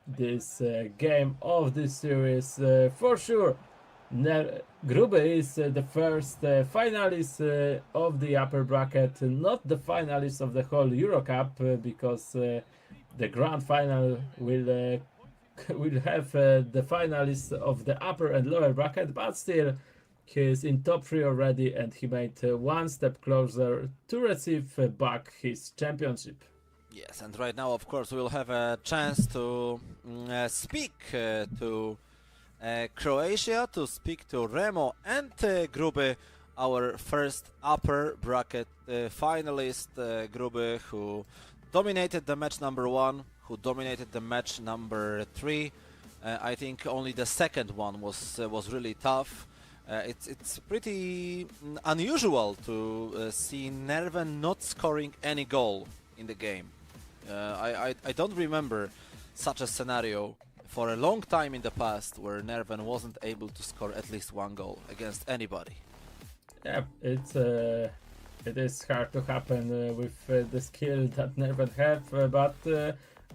this game, of this series, for sure. Grube is the first finalist of the upper bracket, not the finalist of the whole EuroCup, because the grand final will have the finalists of the upper and lower bracket, but still he is in top 3 already, and he made one step closer to receive back his championship. Yes, and right now, of course, we'll have a chance to speak to Croatia, to speak to Remo and Grube our first upper bracket finalist, Grube, who dominated the match number 1, who dominated the match number 3. I think only the second one was really tough. It's pretty unusual to see Nerven not scoring any goal in the game. I don't remember such a scenario for a long time in the past where Nerven wasn't able to score at least one goal against anybody. Yeah, it is hard to happen with the skill that Nerven have, but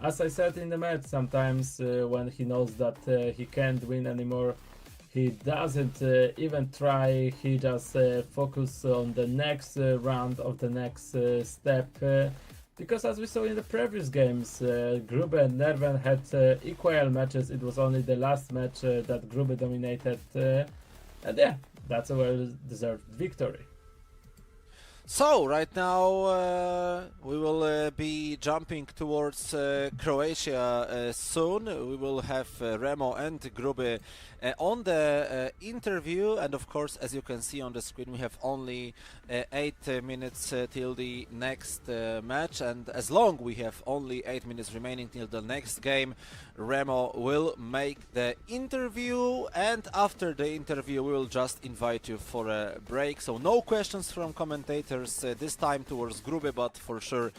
as I said in the match, sometimes when he knows that he can't win anymore, he doesn't even try, he just focus on the next round of the next step. Because as we saw in the previous games, Grube and Nerven had equal matches. It was only the last match that Grube dominated. And yeah, that's a well-deserved victory. So right now we will be jumping towards Croatia soon. We will have Remo and Grube on the interview, and of course, as you can see on the screen, we have only 8 minutes till the next match, and as long we have only 8 minutes remaining till the next game, Remo will make the interview, and after the interview we will just invite you for a break. So no questions from commentators this time towards Grube, but for sure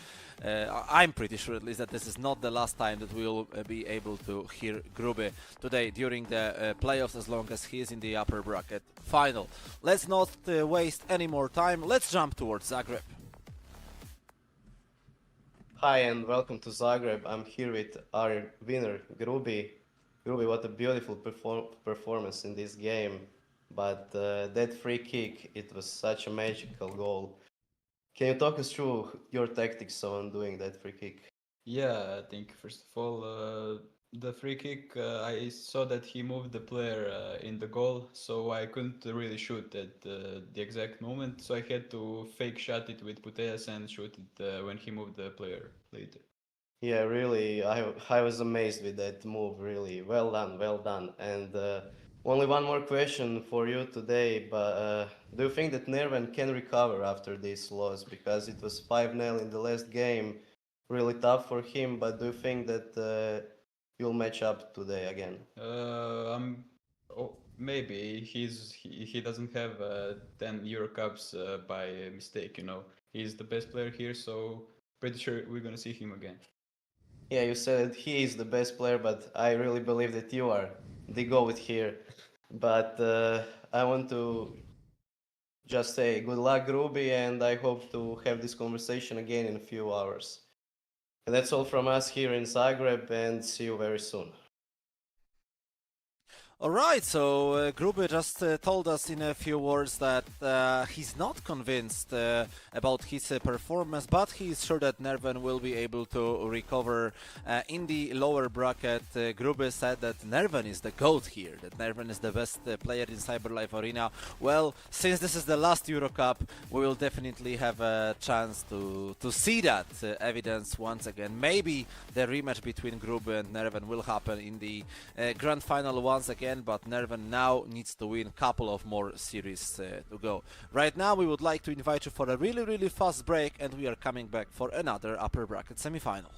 I'm pretty sure at least that this is not the last time that we will be able to hear Grube today during the playoffs, as long as he is in the upper bracket final. Let's not waste any more time. Let's jump towards Zagreb. Hi and welcome to Zagreb. I'm here with our winner, Grubi. Grubi, what a beautiful performance in this game. But that free kick, it was such a magical goal. Can you talk us through your tactics on doing that free kick? Yeah, I think first of all, the free kick, I saw that he moved the player in the goal, so I couldn't really shoot at the exact moment, so I had to fake shot it with Putellas and shoot it when he moved the player later. Yeah, really, I was amazed with that move, really. Well done, well done. And only one more question for you today, but do you think that Nerven can recover after this loss? Because it was 5-0 in the last game, really tough for him, but do you think that you'll match up today again? Maybe he doesn't have 10 EuroCups by mistake, you know. He's the best player here, so pretty sure we're gonna see him again. Yeah, you said he is the best player, but I really believe that you are the GOAT here. But I want to just say good luck, Ruby, and I hope to have this conversation again in a few hours. And that's all from us here in Zagreb, and see you very soon. Alright, so Grube just told us in a few words that he's not convinced about his performance, but he's sure that Nerven will be able to recover in the lower bracket. Grube said that Nerven is the GOAT here, that Nerven is the best player in CyberLive Arena. Well, since this is the last EuroCup, we will definitely have a chance to see that evidence once again. Maybe the rematch between Grube and Nerven will happen in the grand final once again, but Nerven now needs to win a couple of more series to go. Right now we would like to invite you for a really fast break, and we are coming back for another upper bracket semi-final.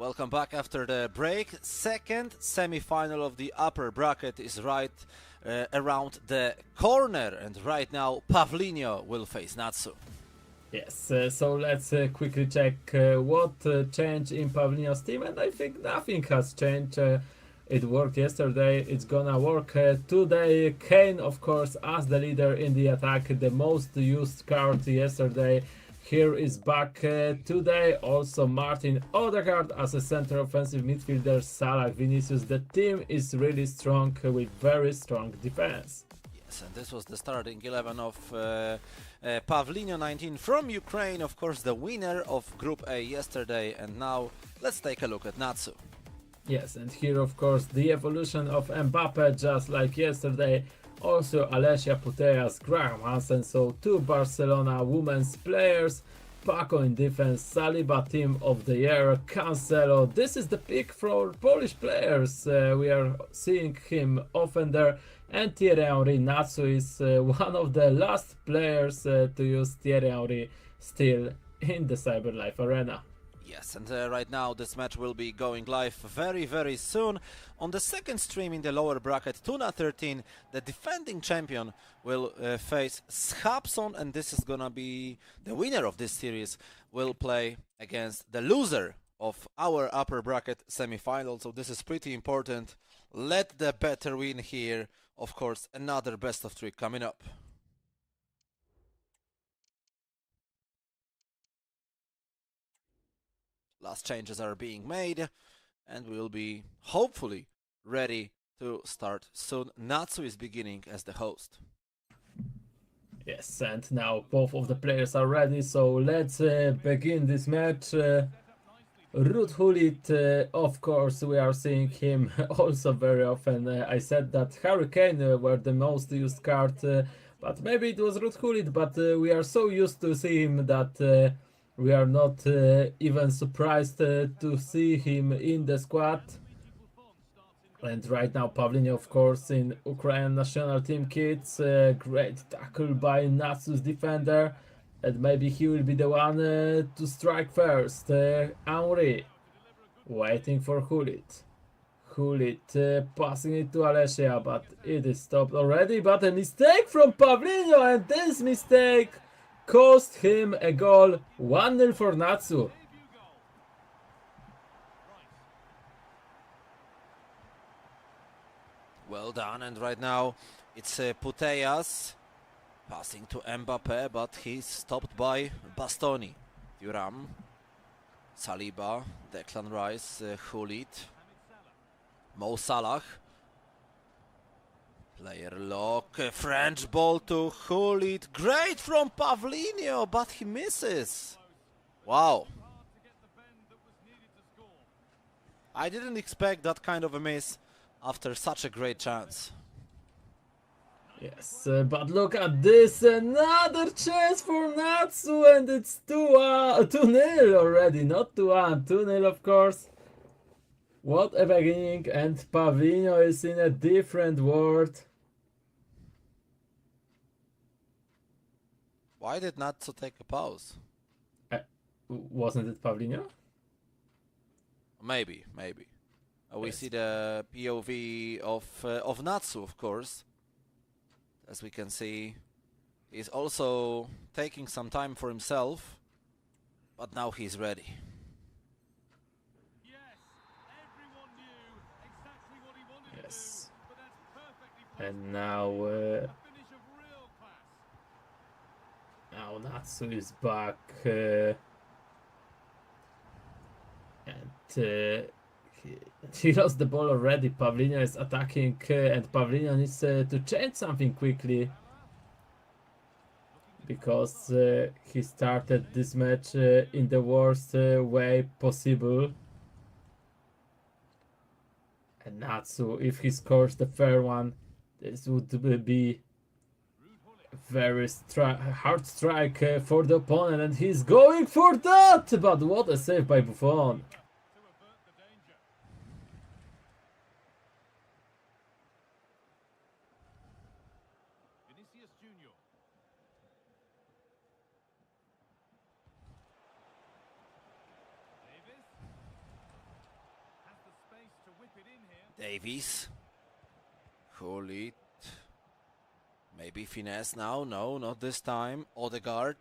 Welcome back after the break. Second semi-final of the upper bracket is right around the corner, and right now Pavlinho will face Natsu. Yes, so let's quickly check what changed in Pavlinho's team, and I think nothing has changed. It worked yesterday, it's gonna work today. Kane, of course, as the leader in the attack, the most used card yesterday. Here is back today. Also Martin Odegaard as a center offensive midfielder, Salah, Vinicius. The team is really strong with very strong defense. Yes, and this was the starting 11 of Pavlinho 19 from Ukraine, of course, the winner of Group A yesterday. And now let's take a look at Natsu. Yes, and here of course the evolution of Mbappe, just like yesterday. Also Alessia Putellas, Graham Hansen, so two Barcelona women's players. Paco in defense, Saliba team of the year, Cancelo. This is the pick for Polish players. We are seeing him often there. And Thierry Henry, Natsu is one of the last players to use Thierry Henry still in the CyberLive arena. Yes, and right now this match will be going live very soon. On the second stream in the lower bracket, Tuna 13, the defending champion will face Schapson, and this is gonna be the winner of this series will play against the loser of our upper bracket semi-final. So this is pretty important. Let the better win here. Of course, another best of 3 coming up. Last changes are being made, and we will be hopefully ready to start soon. Natsu is beginning as the host. Yes, and now both of the players are ready, so let's begin this match. Ruud Gullit, of course, we are seeing him also very often. I said that Harry Kane were the most used card, but maybe it was Ruud Gullit, but we are so used to see him that we are not even surprised to see him in the squad. And right now Pavlinho, of course, in Ukraine national team kits. Great tackle by Natsu's defender. And maybe he will be the one to strike first. Henry waiting for Gullit. Gullit passing it to Alessia, but it is stopped already. But a mistake from Pavlinho, and this mistake cost him a goal. 1-0 for Natsu. Well done, and right now it's Putellas passing to Mbappe, but he's stopped by Bastoni. Thuram, Saliba, Declan Rice, Gullit, Mo Salah. Player lock, French ball to Gullit. Great from Pavlinho, but he misses. Wow. I didn't expect that kind of a miss after such a great chance. Yes, but look at this, another chance for Natsu, and it's 2-0 already, not 2-1, 2-0 of course. What a beginning, and Pavlinho is in a different world. Why did Natsu take a pause? Wasn't it Pavlinho? Maybe. We Yes. see the POV of Natsu, of course. As we can see, he's also taking some time for himself, but now he's ready. Yes. And now now Natsu is back, and he lost the ball already. Pavlinho is attacking, and Pavlinho needs to change something quickly, because he started this match in the worst way possible. And Natsu, if he scores the fair one, this would be a very hard strike for the opponent, and he's going for that! But what a save by Buffon! Davies. Hulit. Maybe finesse now. No, not this time. Odegaard.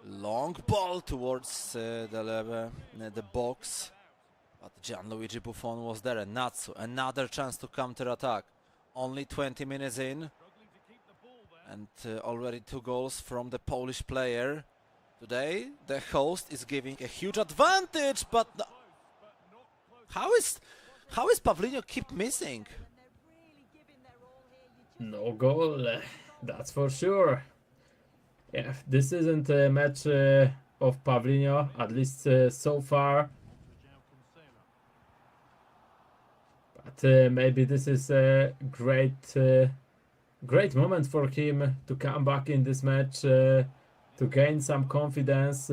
Long ball towards the box. But Gianluigi Buffon was there. And Natsu. Another chance to counter-attack. Only 20 minutes in. And already 2 goals from the Polish player. Today, the host is giving a huge advantage, but how is Pavlinho keep missing? No goal, that's for sure. Yeah, this isn't a match of Pavlinho, at least so far. But maybe this is a great moment for him to come back in this match, to gain some confidence,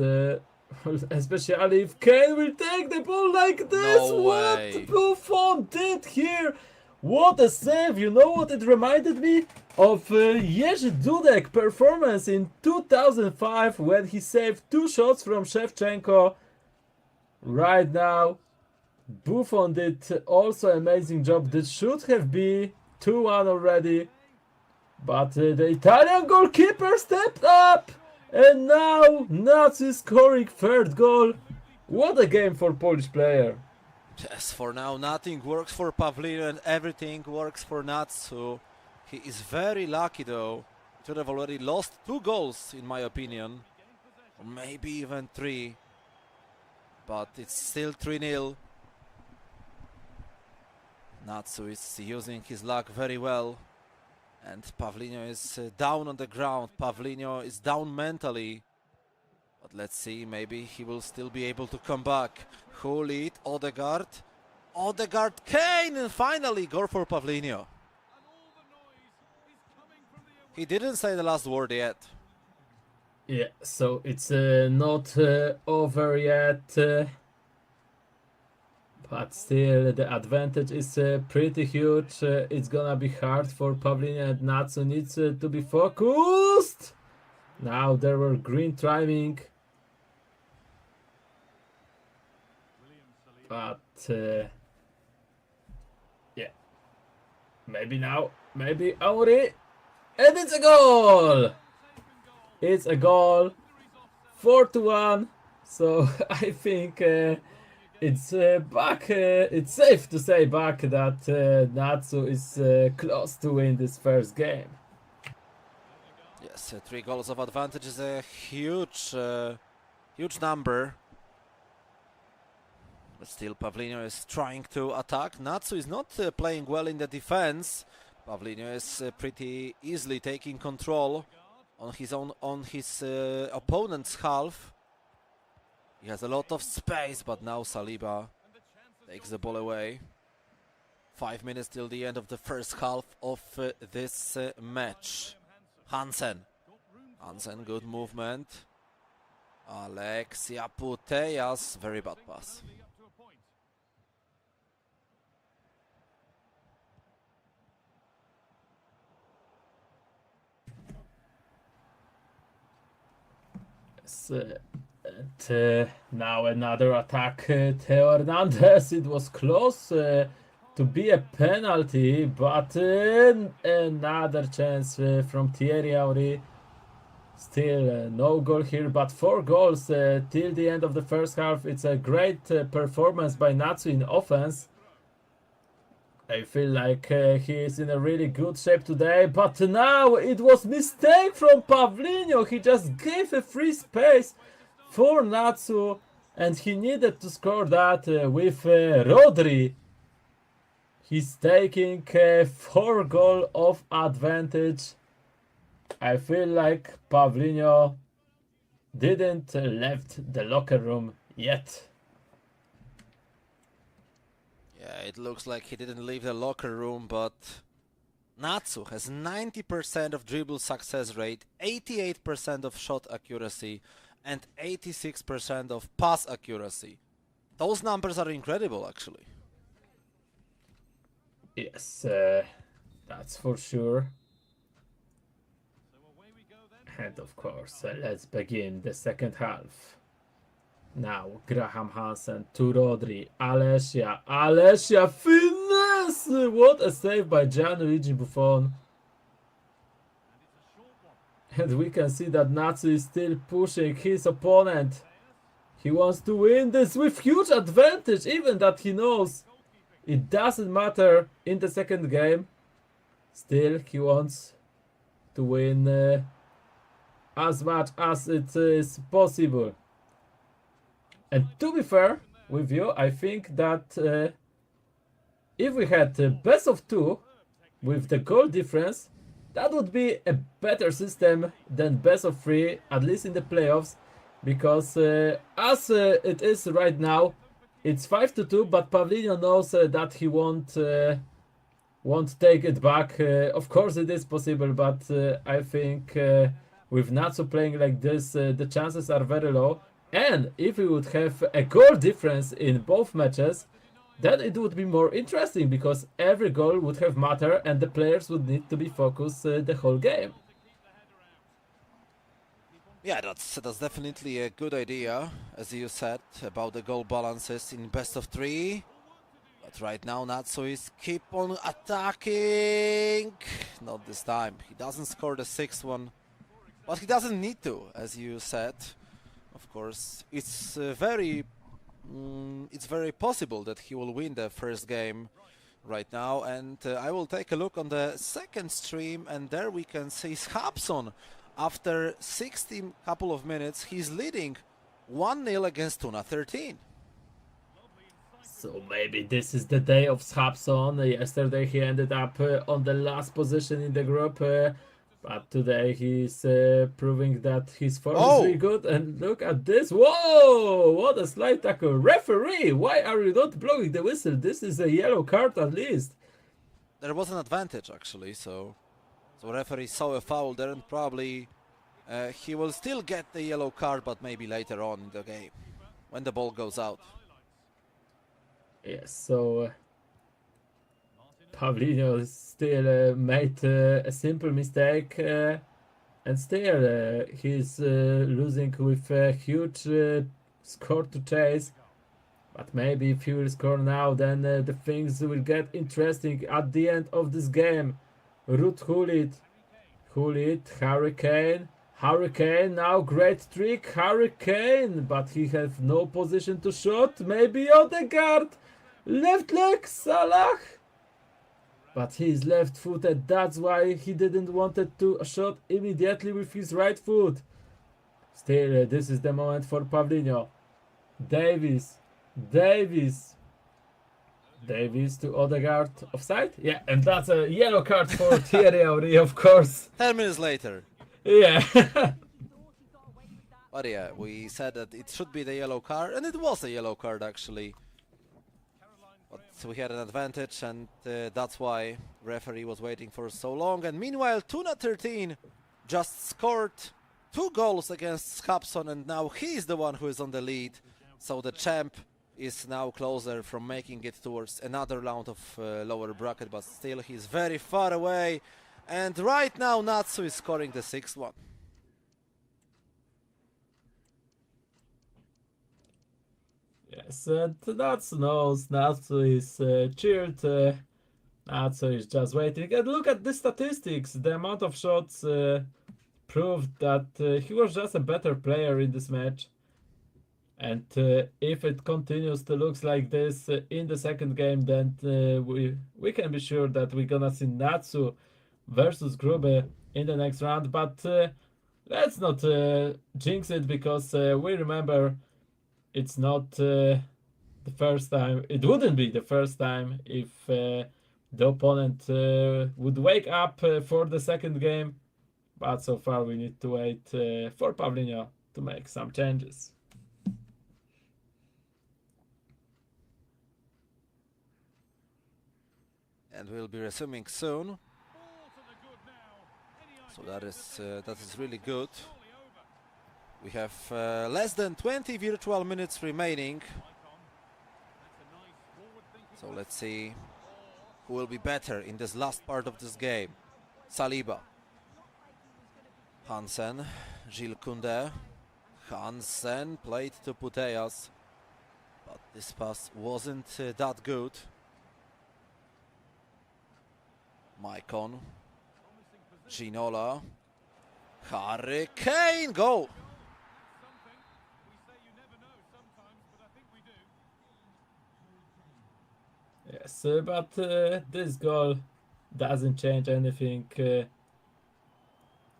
especially if Kane will take the ball like this. No way. What Buffon did here! What a save! You know what it reminded me of Jerzy Dudek performance in 2005 when he saved 2 shots from Shevchenko. Right now, Buffon did also amazing job. This should have been 2-1 already. But the Italian goalkeeper stepped up, and now Natsu is scoring 3rd goal. What a game for Polish player. Yes, for now nothing works for Pavlinho and everything works for Natsu. He is very lucky though. He should have already lost 2 goals in my opinion. Or maybe even 3. But it's still 3-0. Natsu is using his luck very well. And Pavlinho is down on the ground. Pavlinho is down mentally. But let's see, maybe he will still be able to come back. Hulit, Odegaard. Odegaard, Kane! And finally, goal for Pavlinho. He didn't say the last word yet. Yeah, so it's not over yet. But still, the advantage is pretty huge. It's gonna be hard for Pavlinho, and Natsu needs to be focused. Now there were green timing. But yeah, maybe now, maybe Auri, and it's a goal. It's a goal, 4-1. So I think it's back. It's safe to say back that Natsu is close to win this first game. Yes, 3 goals of advantage is a huge number. But still, Pavlinho is trying to attack. Natsu is not playing well in the defense. Pavlinho is pretty easily taking control on his opponent's half. He has a lot of space, but now Saliba takes the ball away. 5 minutes till the end of the first half of this match. Hansen, good movement. Alexia Putellas, very bad pass. And now another attack, Theo Hernandez. It was close to be a penalty, but another chance from Thierry Henry. Still no goal here, but 4 goals till the end of the first half. It's a great performance by Natsu in offense. I feel like he is in a really good shape today, but now it was mistake from Pavlinho. He just gave a free space for Natsu, and he needed to score that with Rodri. He's taking 4 goal of advantage. I feel like Pavlinho didn't left the locker room yet. Yeah, it looks like he didn't leave the locker room, but Natsu has 90% of dribble success rate, 88% of shot accuracy, and 86% of pass accuracy. Those numbers are incredible, actually. Yes, that's for sure. And of course, let's begin the second half. Now, Graham Hansen to Rodri. Alessia, goodness! What a save by Gianluigi Buffon. And we can see that Natsu is still pushing his opponent. He wants to win this with huge advantage, even that he knows it doesn't matter in the second game. Still, he wants to win as much as it is possible. And to be fair with you, I think that if we had best of 2 with the goal difference, that would be a better system than best of 3, at least in the playoffs, because as it is right now, it's 5-2, but Pavlino knows that he won't take it back. Of course it is possible, but I think with Natsu playing like this, the chances are very low. And if we would have a goal difference in both matches, then it would be more interesting, because every goal would have matter and the players would need to be focused the whole game. Yeah, that's definitely a good idea, as you said, about the goal balances in best of 3. But right now Natsu is keep on attacking. Not this time. He doesn't score the 6th one, but he doesn't need to, as you said. Of course, it's very possible that he will win the first game right now. And I will take a look on the second stream, and there we can see Habson. After 60 couple of minutes, he's leading 1-0 against Tuna 13. So maybe this is the day of Habson. Yesterday he ended up on the last position in the group. But today he's proving that his form is really good. And look at this. Whoa! What a slide tackle. Referee! Why are you not blowing the whistle? This is a yellow card at least. There was an advantage actually, so referee saw a foul there, and probably he will still get the yellow card, but maybe later on in the game when the ball goes out. Yes, so Pavlino still made a simple mistake, and still he's losing with a huge score to chase. But maybe if he will score now, then the things will get interesting at the end of this game. Ruud Gullit, Hurricane, now great trick, Hurricane, but he has no position to shoot. Maybe Odegaard, left leg, Salah. But he is left-footed, that's why he didn't wanted to shot immediately with his right foot. Still, this is the moment for Pavlino. Davis to Odegaard, offside? Yeah, and that's a yellow card for Thierry Henry, of course. 10 minutes later. Yeah. But yeah, we said that it should be the yellow card, and it was a yellow card actually. But we had an advantage, and that's why referee was waiting for so long. And meanwhile, Tuna 13 just scored 2 goals against Skapson, and now he's the one who is on the lead. So the champ is now closer from making it towards another round of lower bracket, but still he's very far away. And right now Natsu is scoring the 6th one. Yes, and Natsu knows. Natsu is cheered. Natsu is just waiting. And look at the statistics. The amount of shots proved that he was just a better player in this match. And if it continues to look like this in the second game, then we can be sure that we're gonna see Natsu versus Grube in the next round. But let's not jinx it, because we remember it's not the first time. It wouldn't be the first time if the opponent would wake up for the second game. But so far we need to wait for Pavlino to make some changes. And we'll be resuming soon. So that is really good. We have less than 20 virtual minutes remaining. So let's see who will be better in this last part of this game. Saliba, Hansen, Gilles Koundé. Hansen played to Putellas, but this pass wasn't that good. Maicon. Ginola. Hurricane, goal! Yes, but this goal doesn't change anything.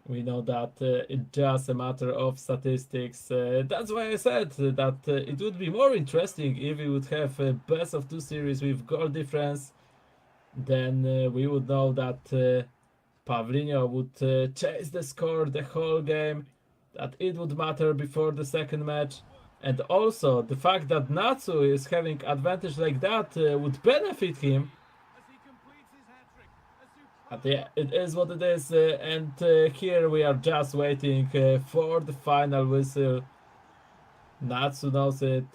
We know that it's just a matter of statistics. That's why I said that it would be more interesting if we would have a best of two series with goal difference. Then we would know that Pavlinho would chase the score the whole game, that it would matter before the second match. And also the fact that Natsu is having advantage like that would benefit him. But yeah, it is what it is, and here we are just waiting for the final whistle. Natsu knows it.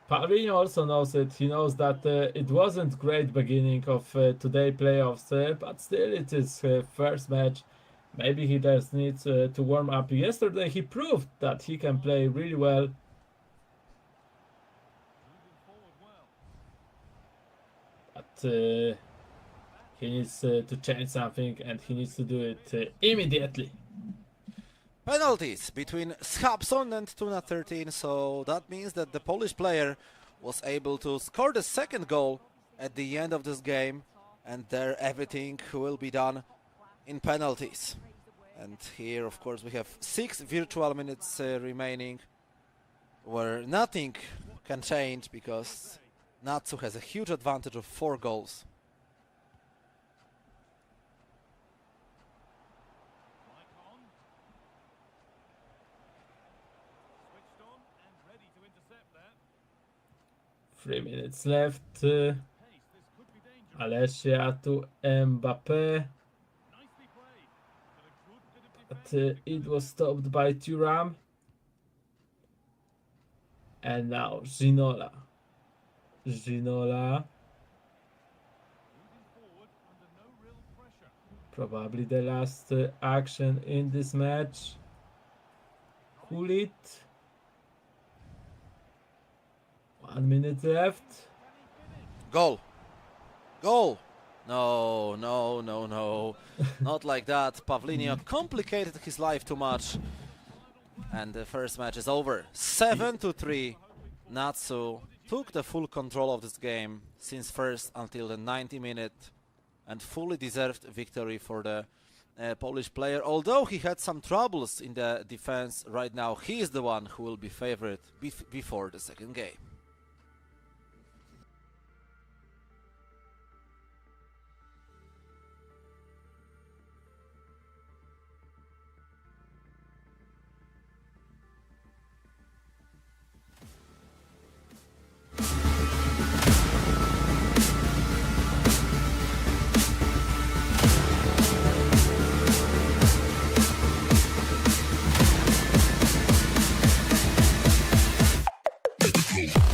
Pavlinho also knows it. He knows that it wasn't great beginning of today playoffs, but still it is first match. Maybe he just needs to warm up. Yesterday he proved that he can play really well. But he needs to change something, and he needs to do it immediately. Penalties between Schabson and Tuna 13, so that means that the Polish player was able to score the second goal at the end of this game, and there everything will be done in penalties. And here, of course, we have 6 virtual minutes remaining, where nothing can change because Natsu has a huge advantage of 4 goals. Maicon. Switched on and ready to intercept that. 3 minutes left. Pace, this could be dangerous. Alessia to Mbappe. Nicely played. But a good bit of But it was stopped by Thuram. And now Ginola. Ginola. moving forward under no real pressure. Probably the last action in this match. Hulit. 1 minute left. Goal! Goal! No, no, no, no. Not like that. Pavlinho complicated his life too much. And the first match is over. 7-3. Natsu took the full control of this game since first until the 90th minute, and fully deserved victory for the Polish player. Although he had some troubles in the defense right now, he is the one who will be favored before the second game. Go.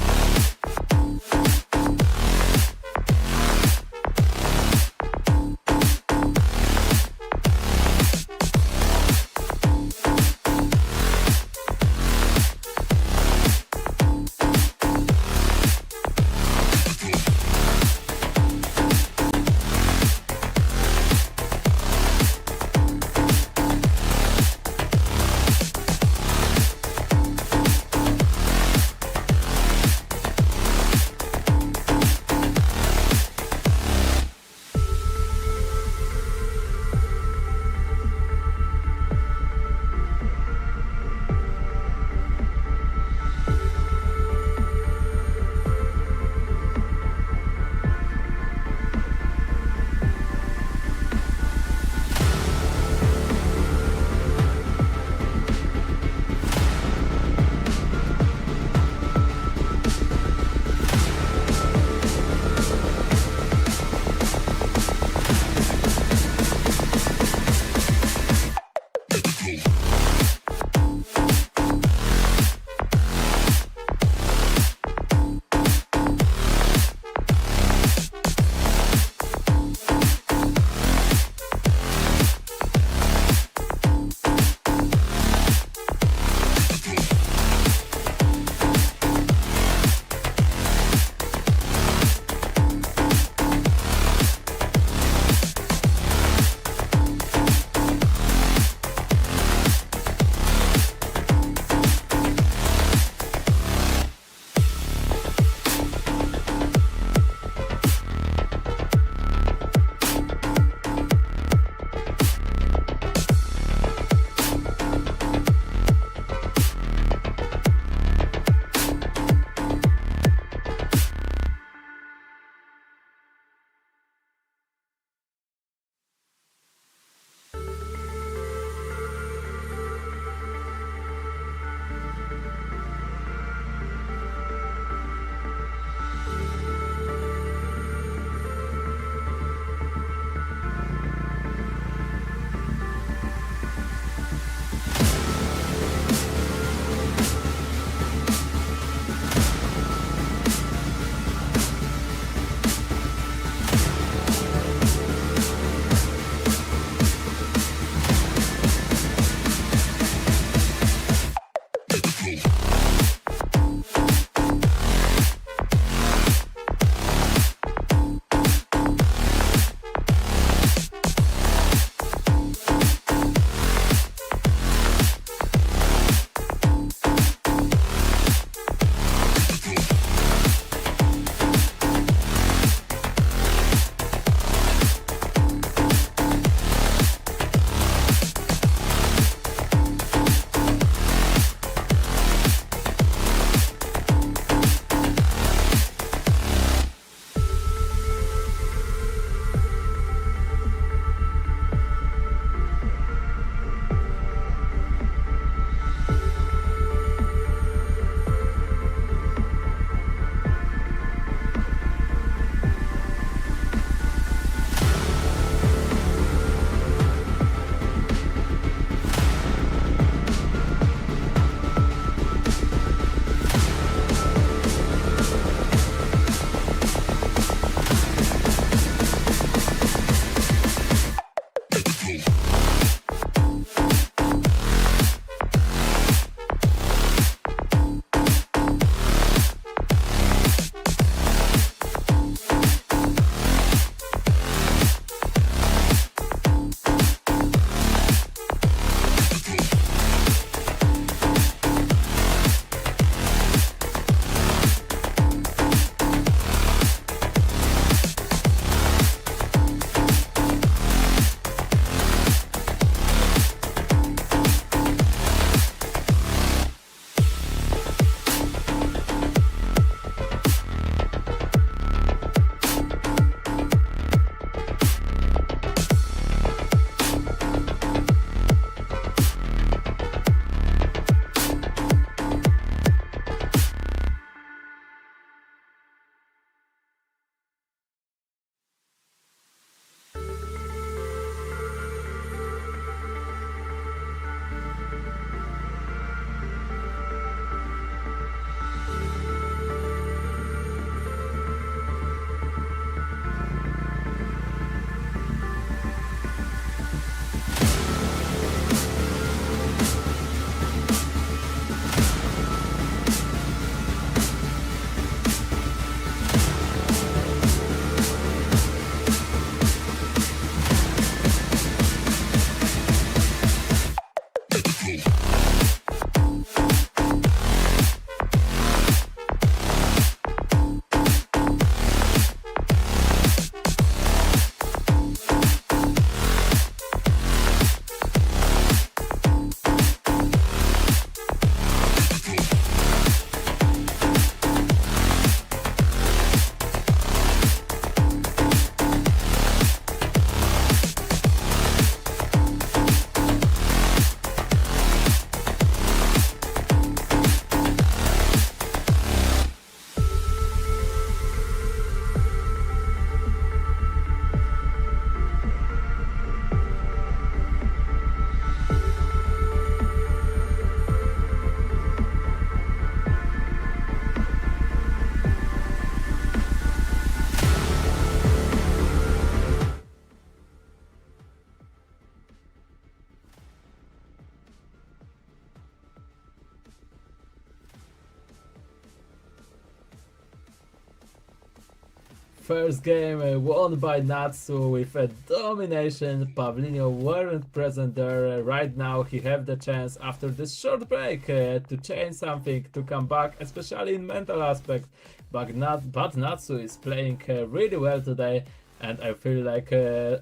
first game won by Natsu with a domination. Pavlino weren't present there. Right now he have the chance after this short break to change something, to come back, especially in mental aspect. But Natsu is playing really well today. And I feel like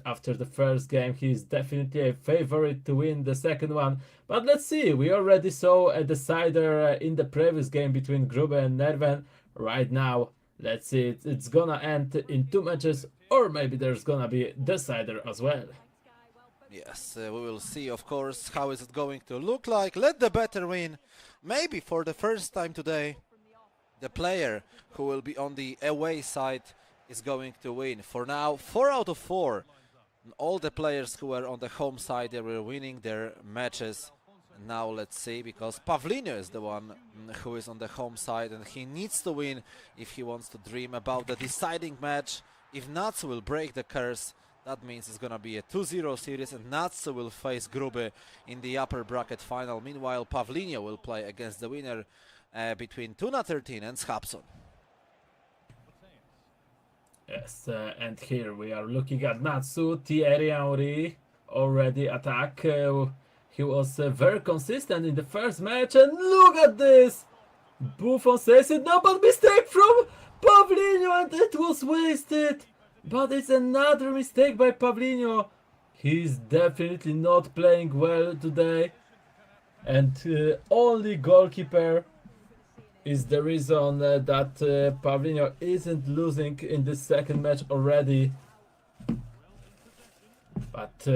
after the first game, he's definitely a favorite to win the second one. But let's see, we already saw a decider in the previous game between Grube and Nerven. Right now, let's see, it's gonna end in 2 matches, or maybe there's gonna be a decider as well. Yes, we will see, of course, how is it going to look like. Let the better win. Maybe for the first time today, the player who will be on the away side is going to win. For now, 4 out of 4. All the players who were on the home side, they were winning their matches. And now let's see, because Pavlino is the one who is on the home side, and he needs to win if he wants to dream about the deciding match. If Natsu will break the curse, that means it's gonna be a 2-0 series, and Natsu will face Grube in the upper bracket final. Meanwhile, Pavlino will play against the winner between Tuna 13 and Schapson. Yes, and here we are looking at Natsu. Thierry Henry already attack. He was very consistent in the first match, and look at this! Buffon says it now, but mistake from Pavlino, and it was wasted! But it's another mistake by Pavlino. He's definitely not playing well today, and only goalkeeper is the reason that Pavlino isn't losing in this second match already. But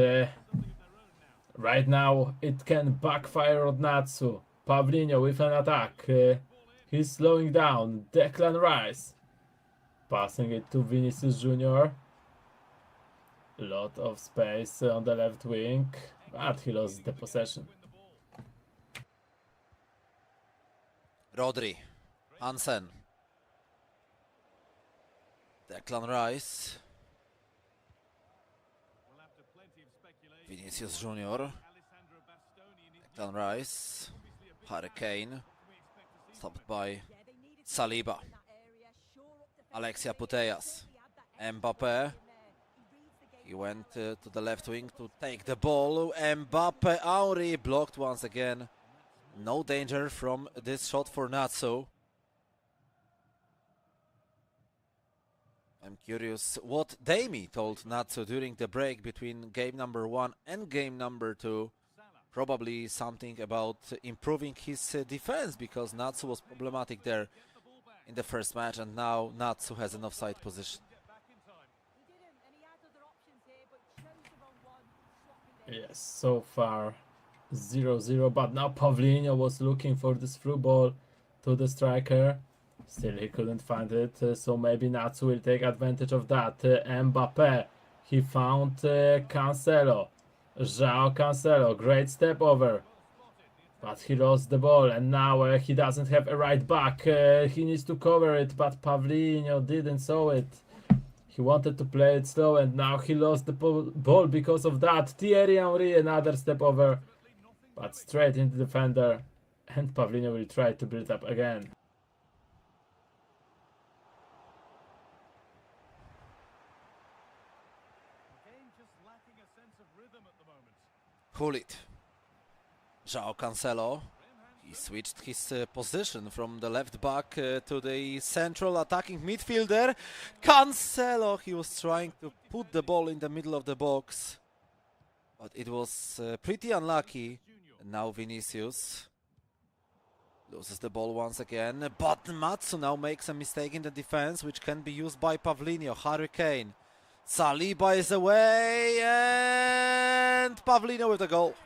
right now it can backfire on Natsu. Pavlino with an attack. He's slowing down. Declan Rice. Passing it to Vinicius Jr. Lot of space on the left wing. But he lost the possession. Rodri, Hansen, Declan Rice, Vinicius Jr., Declan Rice, Harry Kane, stopped by Saliba, Alexia Putellas, Mbappe, he went to the left wing to take the ball, Mbappe, Henry blocked once again. No danger from this shot for Natsu. I'm curious what Dami told Natsu during the break between game number 1 and game number 2. Probably something about improving his defense, because Natsu was problematic there in the first match, and now Natsu has an offside position. Yes, so far 0-0, but now Pavlino was looking for this through ball to the striker. Still he couldn't find it, so maybe Natsu will take advantage of that. Mbappe, he found Cancelo. João Cancelo, great step over. But he lost the ball, and now he doesn't have a right back. He needs to cover it, but Pavlino didn't saw it. He wanted to play it slow, and now he lost the ball because of that. Thierry Henry, another step over. But straight into the defender, and Pavlino will try to build up again. Hulit, João Cancelo, he switched his position from the left back to the central attacking midfielder. Cancelo, he was trying to put the ball in the middle of the box, but it was pretty unlucky. And now Vinicius loses the ball once again, but Matsu now makes a mistake in the defense, which can be used by Pavlino. Harry Kane, Saliba is away, and Pavlino with the goal.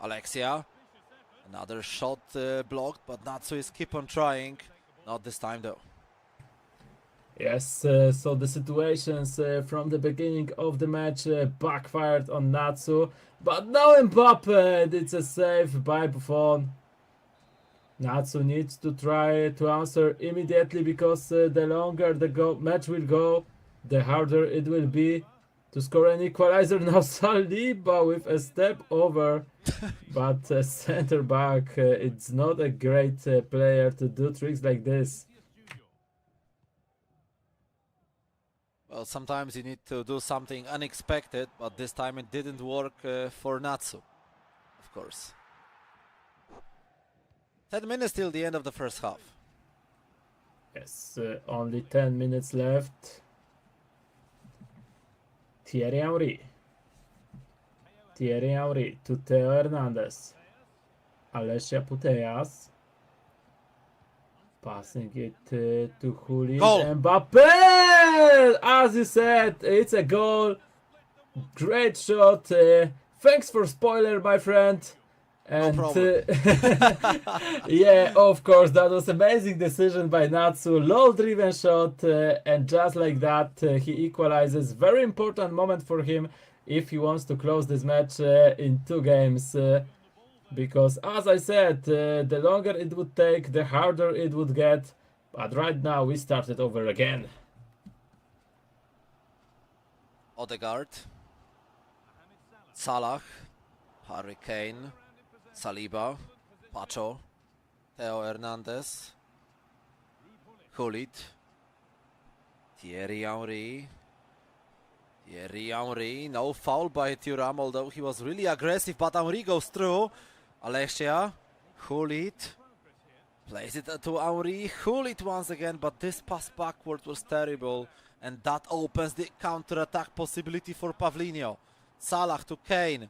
Alexia, another shot blocked, but Natsu is keep on trying. Not this time though. Yes, so the situations from the beginning of the match backfired on Natsu, but now Mbappe, it's a save by Buffon. Natsu needs to try to answer immediately, because the longer the match will go, the harder it will be. to score an equalizer. Now Saliba with a step over, but center back, it's not a great player to do tricks like this. Well, sometimes you need to do something unexpected, but this time it didn't work for Natsu, of course. 10 minutes till the end of the first half. Yes, only 10 minutes left. Thierry Henry. Thierry Henry to Theo Hernandez. Alessia Putellas. Passing it to Julian Goal. Mbappe! As you said, it's a goal. Great shot. Thanks for spoiler, my friend. And problem. yeah, of course, that was amazing decision by Natsu. Low driven shot, and just like that, he equalizes. Very important moment for him if he wants to close this match in 2 games. Because, as I said, the longer it would take, the harder it would get. But right now, we started over again. Odegaard, Salah, Harry Kane, Saliba, Pacho, Theo Hernandez, Gullit, Thierry Henry. Thierry Henry, no foul by Thuram, although he was really aggressive, but Henry goes through. Alessia, Gullit, plays it to Henry, Gullit once again, but this pass backward was terrible, and that opens the counter-attack possibility for Pavlinho. Salah to Kane,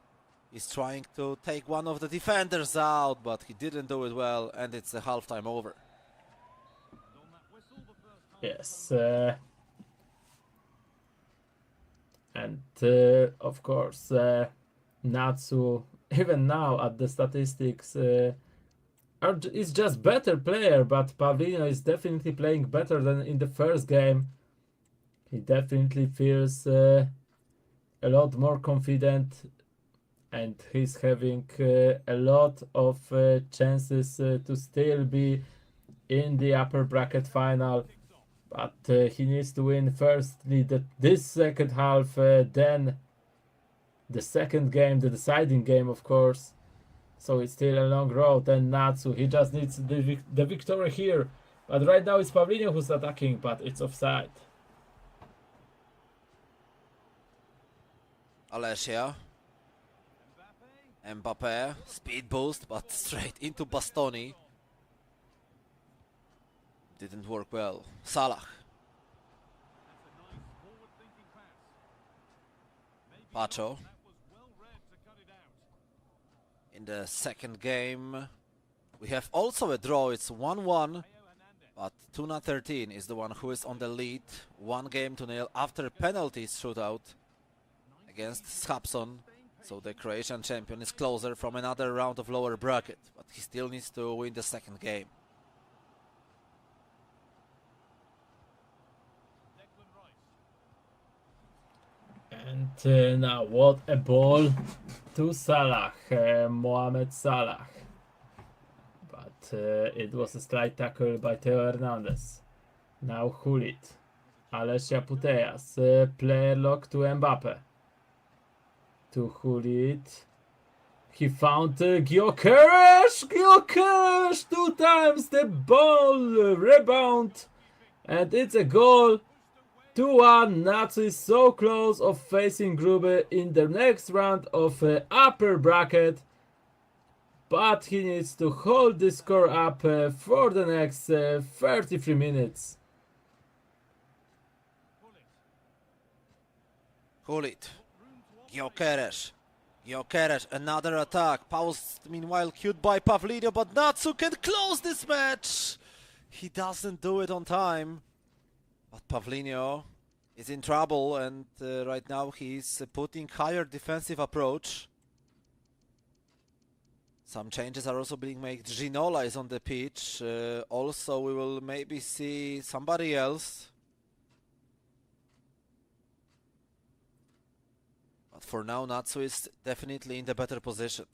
he's trying to take one of the defenders out, but he didn't do it well, and it's the halftime over. Yes. And of course, Natsu, even now at the statistics, is just better player, but Pavlino is definitely playing better than in the first game. He definitely feels a lot more confident, and he's having a lot of chances to still be in the upper bracket final. But he needs to win firstly this second half, then the second game, the deciding game, of course. So it's still a long road, and Natsu, he just needs the victory here. But right now it's Pavlino who's attacking, but it's offside. Alessia, Mbappe, speed boost, but straight into Bastoni. Didn't work well. Salah. Pacho. In the second game, we have also a draw. It's 1-1, but Tuna 13 is the one who is on the lead. 1-0 after penalties shootout against Schapson. So the Croatian champion is closer from another round of lower bracket, but he still needs to win the second game. And now what a ball to Salah, Mohamed Salah. But it was a slight tackle by Theo Hernandez. Now Gullit, Alessia Putellas, player lock to Mbappe. To Gullit. He found Gyökeres! Gyökeres! 2 times the ball rebound. And it's a goal. 2-1. Natsu is so close of facing Grube in the next round of upper bracket. But he needs to hold the score up for the next 33 minutes. Gullit. Gyökeres. Gyökeres, another attack. Paused, meanwhile, cued by Pavlidis, but Natsu can close this match. He doesn't do it on time. But Pavlidis is in trouble, and right now he's putting higher defensive approach. Some changes are also being made. Ginola is on the pitch. Also, we will maybe see somebody else. But for now, Natsu is definitely in the better position.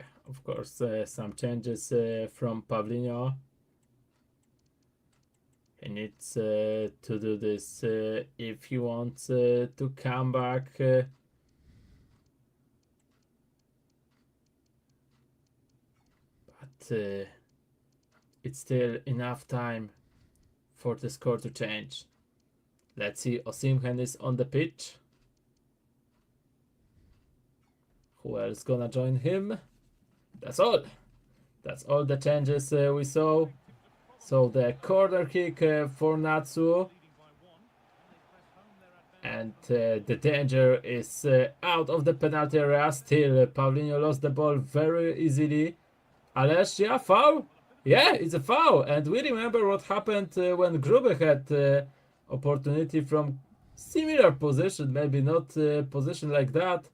Yeah, of course, some changes from Pavlino. He needs to do this if he wants to come back. But it's still enough time for the score to change. Let's see, Osimhen is on the pitch. Who else gonna join him? That's all. That's all the changes we saw. So the corner kick for Natsu. And the danger is out of the penalty area. Still, Paulinho lost the ball very easily. Alessia, foul? Yeah, it's a foul. And we remember what happened when Grube had opportunity from similar position. Maybe not position like that.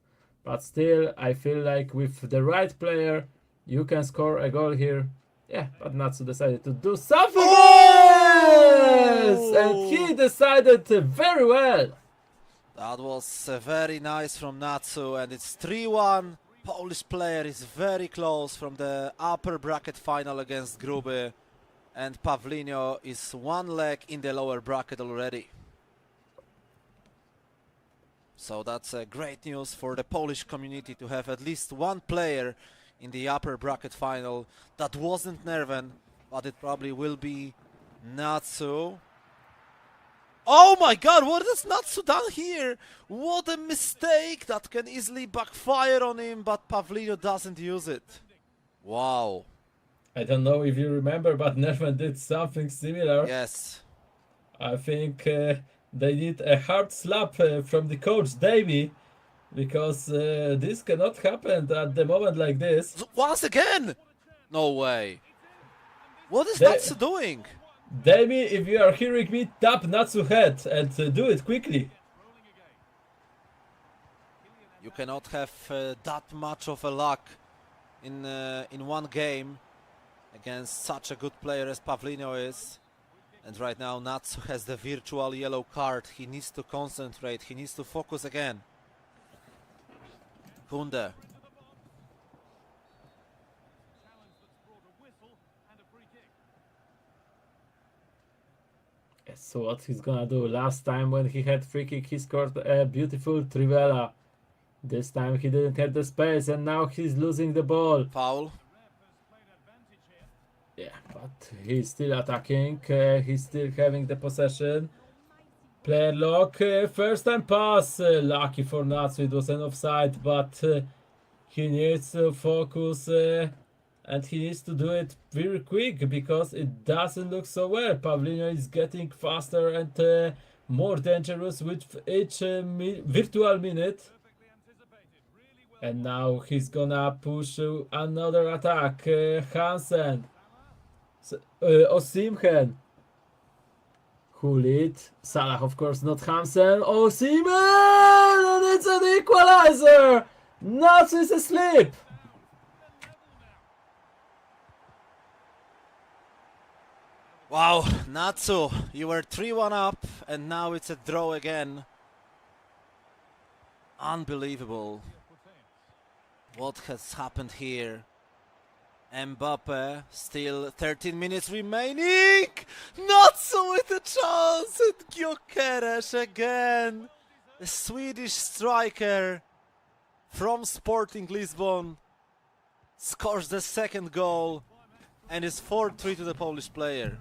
But still, I feel like with the right player, you can score a goal here. Yeah, but Natsu decided to do something else! And he decided very well. That was very nice from Natsu, and it's 3-1. Polish player is very close from the upper bracket final against Grube, and Pavlino is one leg in the lower bracket already. So that's great news for the Polish community to have at least one player in the upper bracket final. That wasn't Nerven, but it probably will be Natsu. Oh my god, what has Natsu done here? What a mistake! That can easily backfire on him, but Pavlino doesn't use it. Wow. I don't know if you remember, but Nerven did something similar. Yes. I think they need a hard slap from the coach, Davey, because this cannot happen at the moment like this. Once again! No way. What is Natsu doing? Davey, if you are hearing me, tap Natsu head and do it quickly. You cannot have that much of a luck in one game against such a good player as Pavlino is. And right now Natsu has the virtual yellow card. He needs to concentrate. He needs to focus again. Kunde. So what he's gonna do? Last time when he had free kick, he scored a beautiful trivela. This time he didn't have the space, and now he's losing the ball. Foul. Yeah, but he's still attacking. He's still having the possession. Player lock. First time pass. Lucky for Natsu, it was an offside, but he needs to focus. And he needs to do it very quick because it doesn't look so well. Pavlino is getting faster and more dangerous with each virtual minute. And now he's gonna push another attack. Hansen. Osimhen. Who lead? Salah, of course, not Hansen. Osimhen! And it's an equalizer! Natsu is asleep! Wow, Natsu, you were 3-1 up and now it's a draw again. Unbelievable. What has happened here? Mbappe, still 13 minutes remaining! Natsu with a chance! And Gyökeres again! The Swedish striker from Sporting Lisbon scores the second goal and is 4-3 to the Polish player.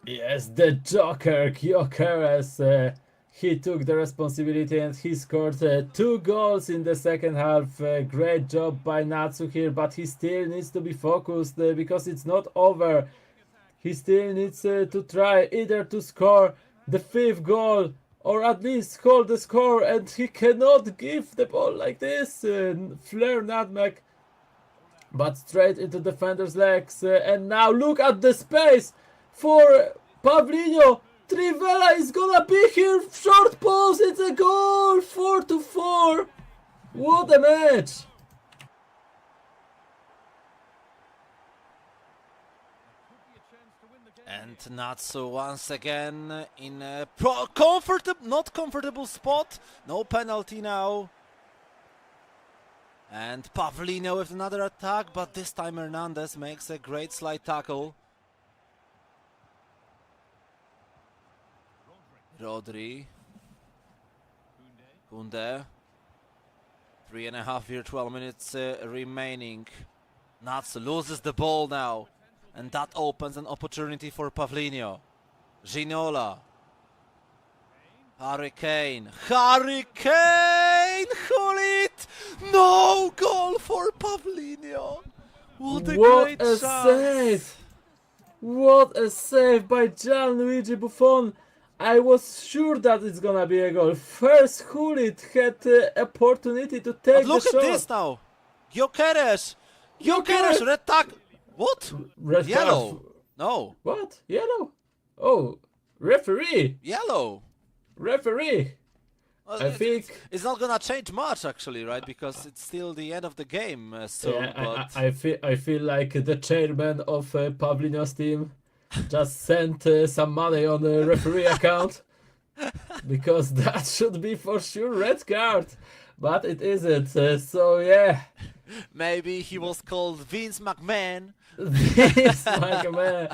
Yes, the Joker, Gyökeres, he took the responsibility and he scored 2 goals in the second half. Great job by Natsu here, but he still needs to be focused because it's not over. He still needs to try either to score the 5th goal or at least hold the score, and he cannot give the ball like this. Flare nutmeg, but straight into defender's legs. And now look at the space for Pavlino. Trivela is gonna be here. Short post. It's a goal. 4-4. What a match. And Natsu once again in a not comfortable spot. No penalty now. And Pavlino with another attack, but this time Hernandez makes a great slide tackle. Rodri. Kunde. 3.5 virtual minutes remaining. Natsu loses the ball now, and that opens an opportunity for Pavlino. Ginola. Hurricane. Hurricane! Hulit! No goal for Pavlino! What a great chance! Save! What a save by Gianluigi Buffon! I was sure that it's gonna be a goal. First, Hulit had the opportunity to take But look the shot. at this now! Gyökeres! Gyökeres! Red tag! What? Red Yellow! card. No! What? Yellow? Oh, referee! Yellow! Referee! I think. It's not gonna change much actually, right? Because it's still the end of the game soon. Yeah, But I feel like the chairman of Pavlino's team just sent some money on the referee account because that should be for sure red card, but it isn't. So yeah, maybe he was called Vince McMahon. this like man.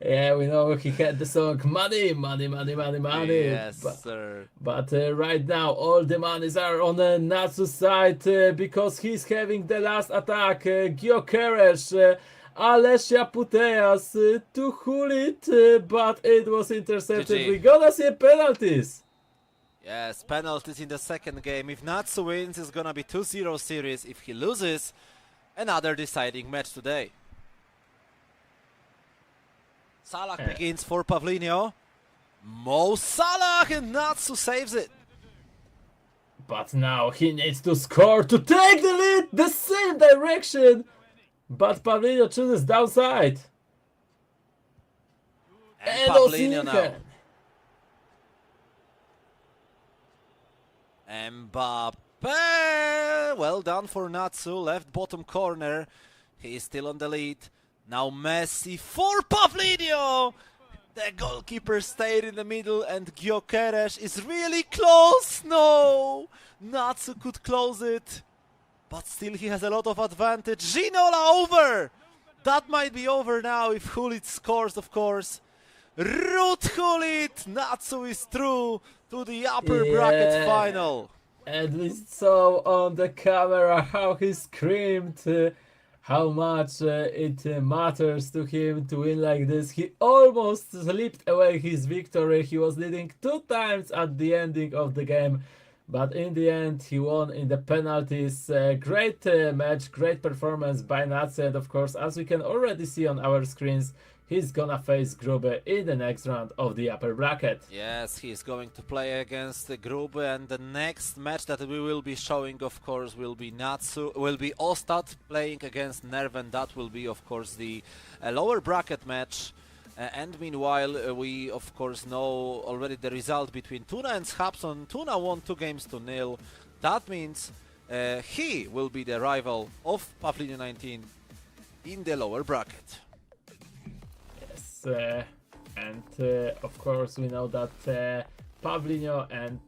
Yeah, we know he had the song "Money, Money, Money, Money, Money." Yes, but, sir. But right now, all the monies are on Natsu's side because he's having the last attack. Gyökeres, Alessia Puteas to Hulit, but it was intercepted. GG. We gonna see penalties. Yes, penalties in the second game. If Natsu wins, it's gonna be 2-0 series. If he loses, another deciding match today. Salah begins for Pavlino. Mo Salah, and Natsu saves it. But now he needs to score to take the lead the same direction. But Pavlino chooses downside. And Pavlino now. Mbappe! Well done for Natsu, left bottom corner. He is still on the lead. Now Messi for Pavlino! The goalkeeper stayed in the middle and Gyökeres is really close! No! Natsu could close it. But still he has a lot of advantage. Ginola over! That might be over now if Hulit scores, of course. Ruud Hulit! Natsu is through to the upper bracket final. And we saw on the camera how he screamed, how much it matters to him to win like this. He almost slipped away his victory. He was leading 2 times at the ending of the game. But in the end, he won in the penalties. Great match, great performance by Natsu. And of course, as we can already see on our screens, he's gonna face Grube in the next round of the upper bracket. Yes, he's going to play against Grube, and the next match that we will be showing, of course, will be Ostad playing against Nerven. That will be, of course, the lower bracket match. And meanwhile, we of course know already the result between Tuna and Schabson. Tuna won 2-0. That means he will be the rival of Pavlino 19 in the lower bracket. Yes, and of course we know that Pavlino and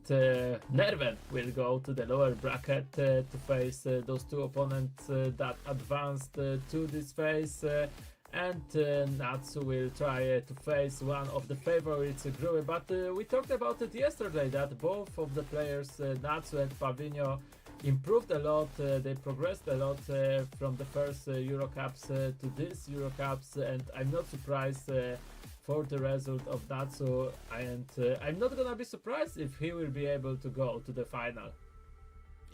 Nerven will go to the lower bracket to face those 2 opponents that advanced to this phase. And Natsu will try to face one of the favorites, Grube. But we talked about it yesterday that both of the players, Natsu and Pavlino, improved a lot. They progressed a lot from the first EuroCups to this EuroCups, and I'm not surprised for the result of Natsu. And I'm not gonna be surprised if he will be able to go to the final.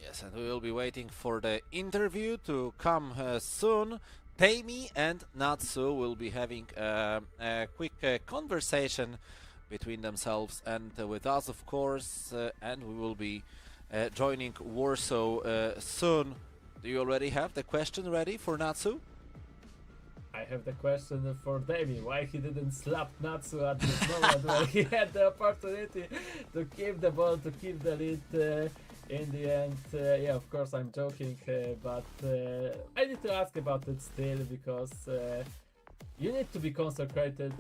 Yes, and we will be waiting for the interview to come soon. Taimi and Natsu will be having a quick conversation between themselves and with us, of course, and we will be joining Warsaw soon. Do you already have the question ready for Natsu? I have the question for Taimi. Why he didn't slap Natsu at this moment when he had the opportunity to keep the ball, to keep the lead. In the end, yeah, of course I'm joking, but I need to ask about it still because you need to be concentrated,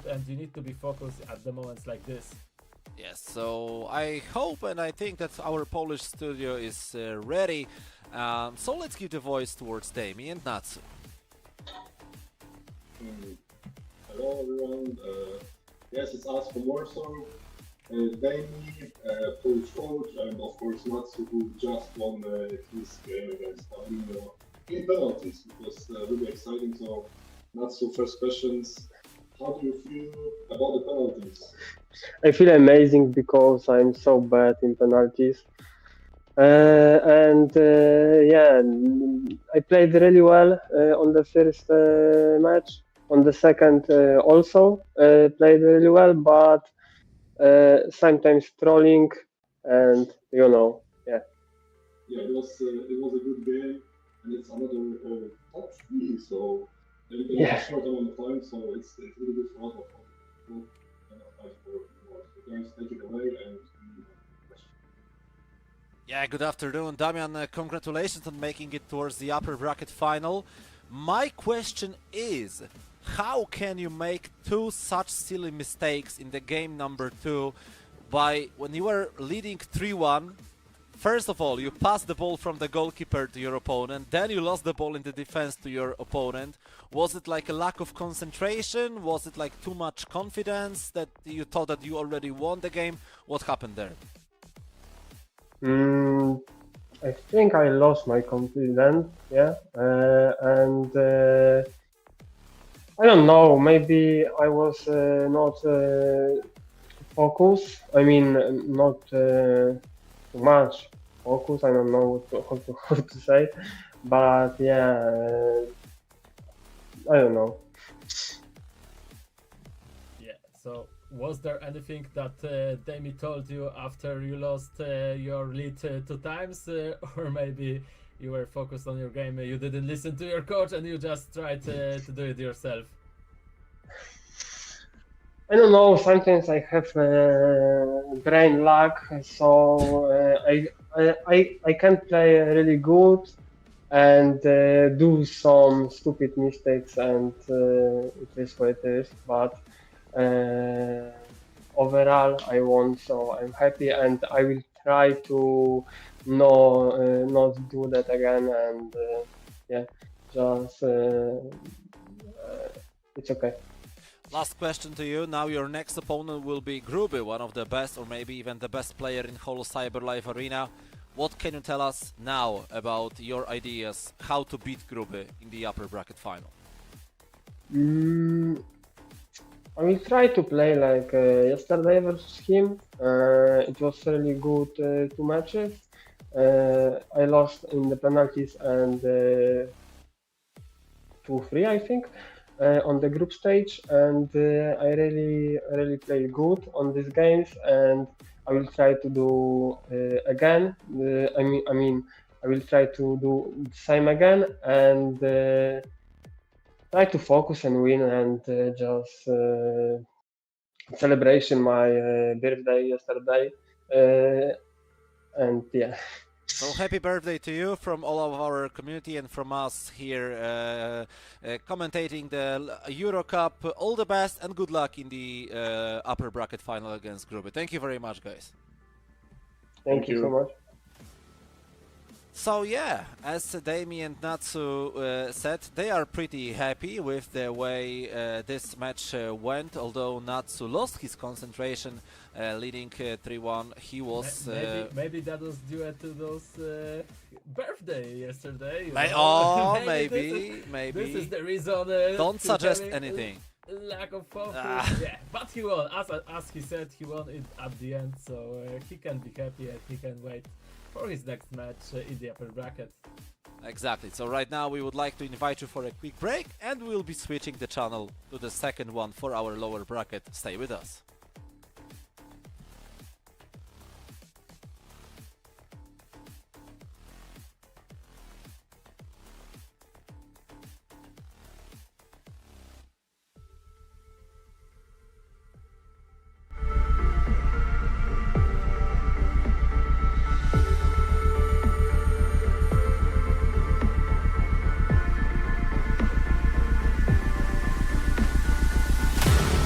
and you need to be focused at the moments like this. Yes, so I hope and I think that our Polish studio is ready, So let's give the voice towards Dami and Natsu. Hello everyone. Yes, it's us from Warsaw. Dami, coach, and of course Natsu, who just won his game against Paulino in penalties. It was really exciting. So, Natsu, first questions. How do you feel about the penalties? I feel amazing because I'm so bad in penalties. Yeah, I played really well on the first match. On the second, also played really well, but sometimes trolling, and yeah. Yeah, it was a good game, and it's another top three. So in a short amount of time, so it's really good for us. So guys, take it away and. Yeah, good afternoon, Damian. Congratulations on making it towards the upper bracket final. My question is, how can you make two such silly mistakes in the game number 2 when you were leading 3-1? First of all, you passed the ball from the goalkeeper to your opponent, then you lost the ball in the defense to your opponent. Was it like a lack of concentration? Was it like too much confidence that you thought that you already won the game? What happened there? I think I lost my confidence, yeah, and I don't know, maybe I was not focused. I mean, not too much focus. I don't know how to say, but yeah, I don't know. Yeah, so was there anything that Dami told you after you lost your lead 2 times, or maybe you were focused on your game, you didn't listen to your coach and you just tried to do it yourself? I don't know. Sometimes I have brain lag, so I can play really good and do some stupid mistakes, and it is what it is. But overall, I won, so I'm happy, and I will try to not do that again. And yeah, just it's okay. Last question to you. Now your next opponent will be Gruby, one of the best or maybe even the best player in whole CyberLive arena. What can you tell us now about your ideas how to beat Gruby in the upper bracket final? I will try to play like yesterday versus him. It was really good 2 matches. I lost in the penalties and 2-3, I think. On the group stage, and I really play good on these games, and I will try to do again. I mean, I will try to do the same again, and try to focus and win, and just celebration my birthday yesterday, and yeah. So happy birthday to you from all of our community and from us here commentating the EuroCup. All the best and good luck in the upper bracket final against Gruby. Thank you very much, guys. Thank you so much. So yeah, as Dami and Natsu said, they are pretty happy with the way this match went. Although Natsu lost his concentration, leading 3-1, he was... maybe that was due to those birthday yesterday. Maybe. This is the reason. Don't suggest anything. Lack of focus. Yeah, but he won. As he said, he won it at the end, so he can be happy and he can wait for his next match in the upper bracket. Exactly. So right now we would like to invite you for a quick break, and we'll be switching the channel to the second one for our lower bracket. Stay with us.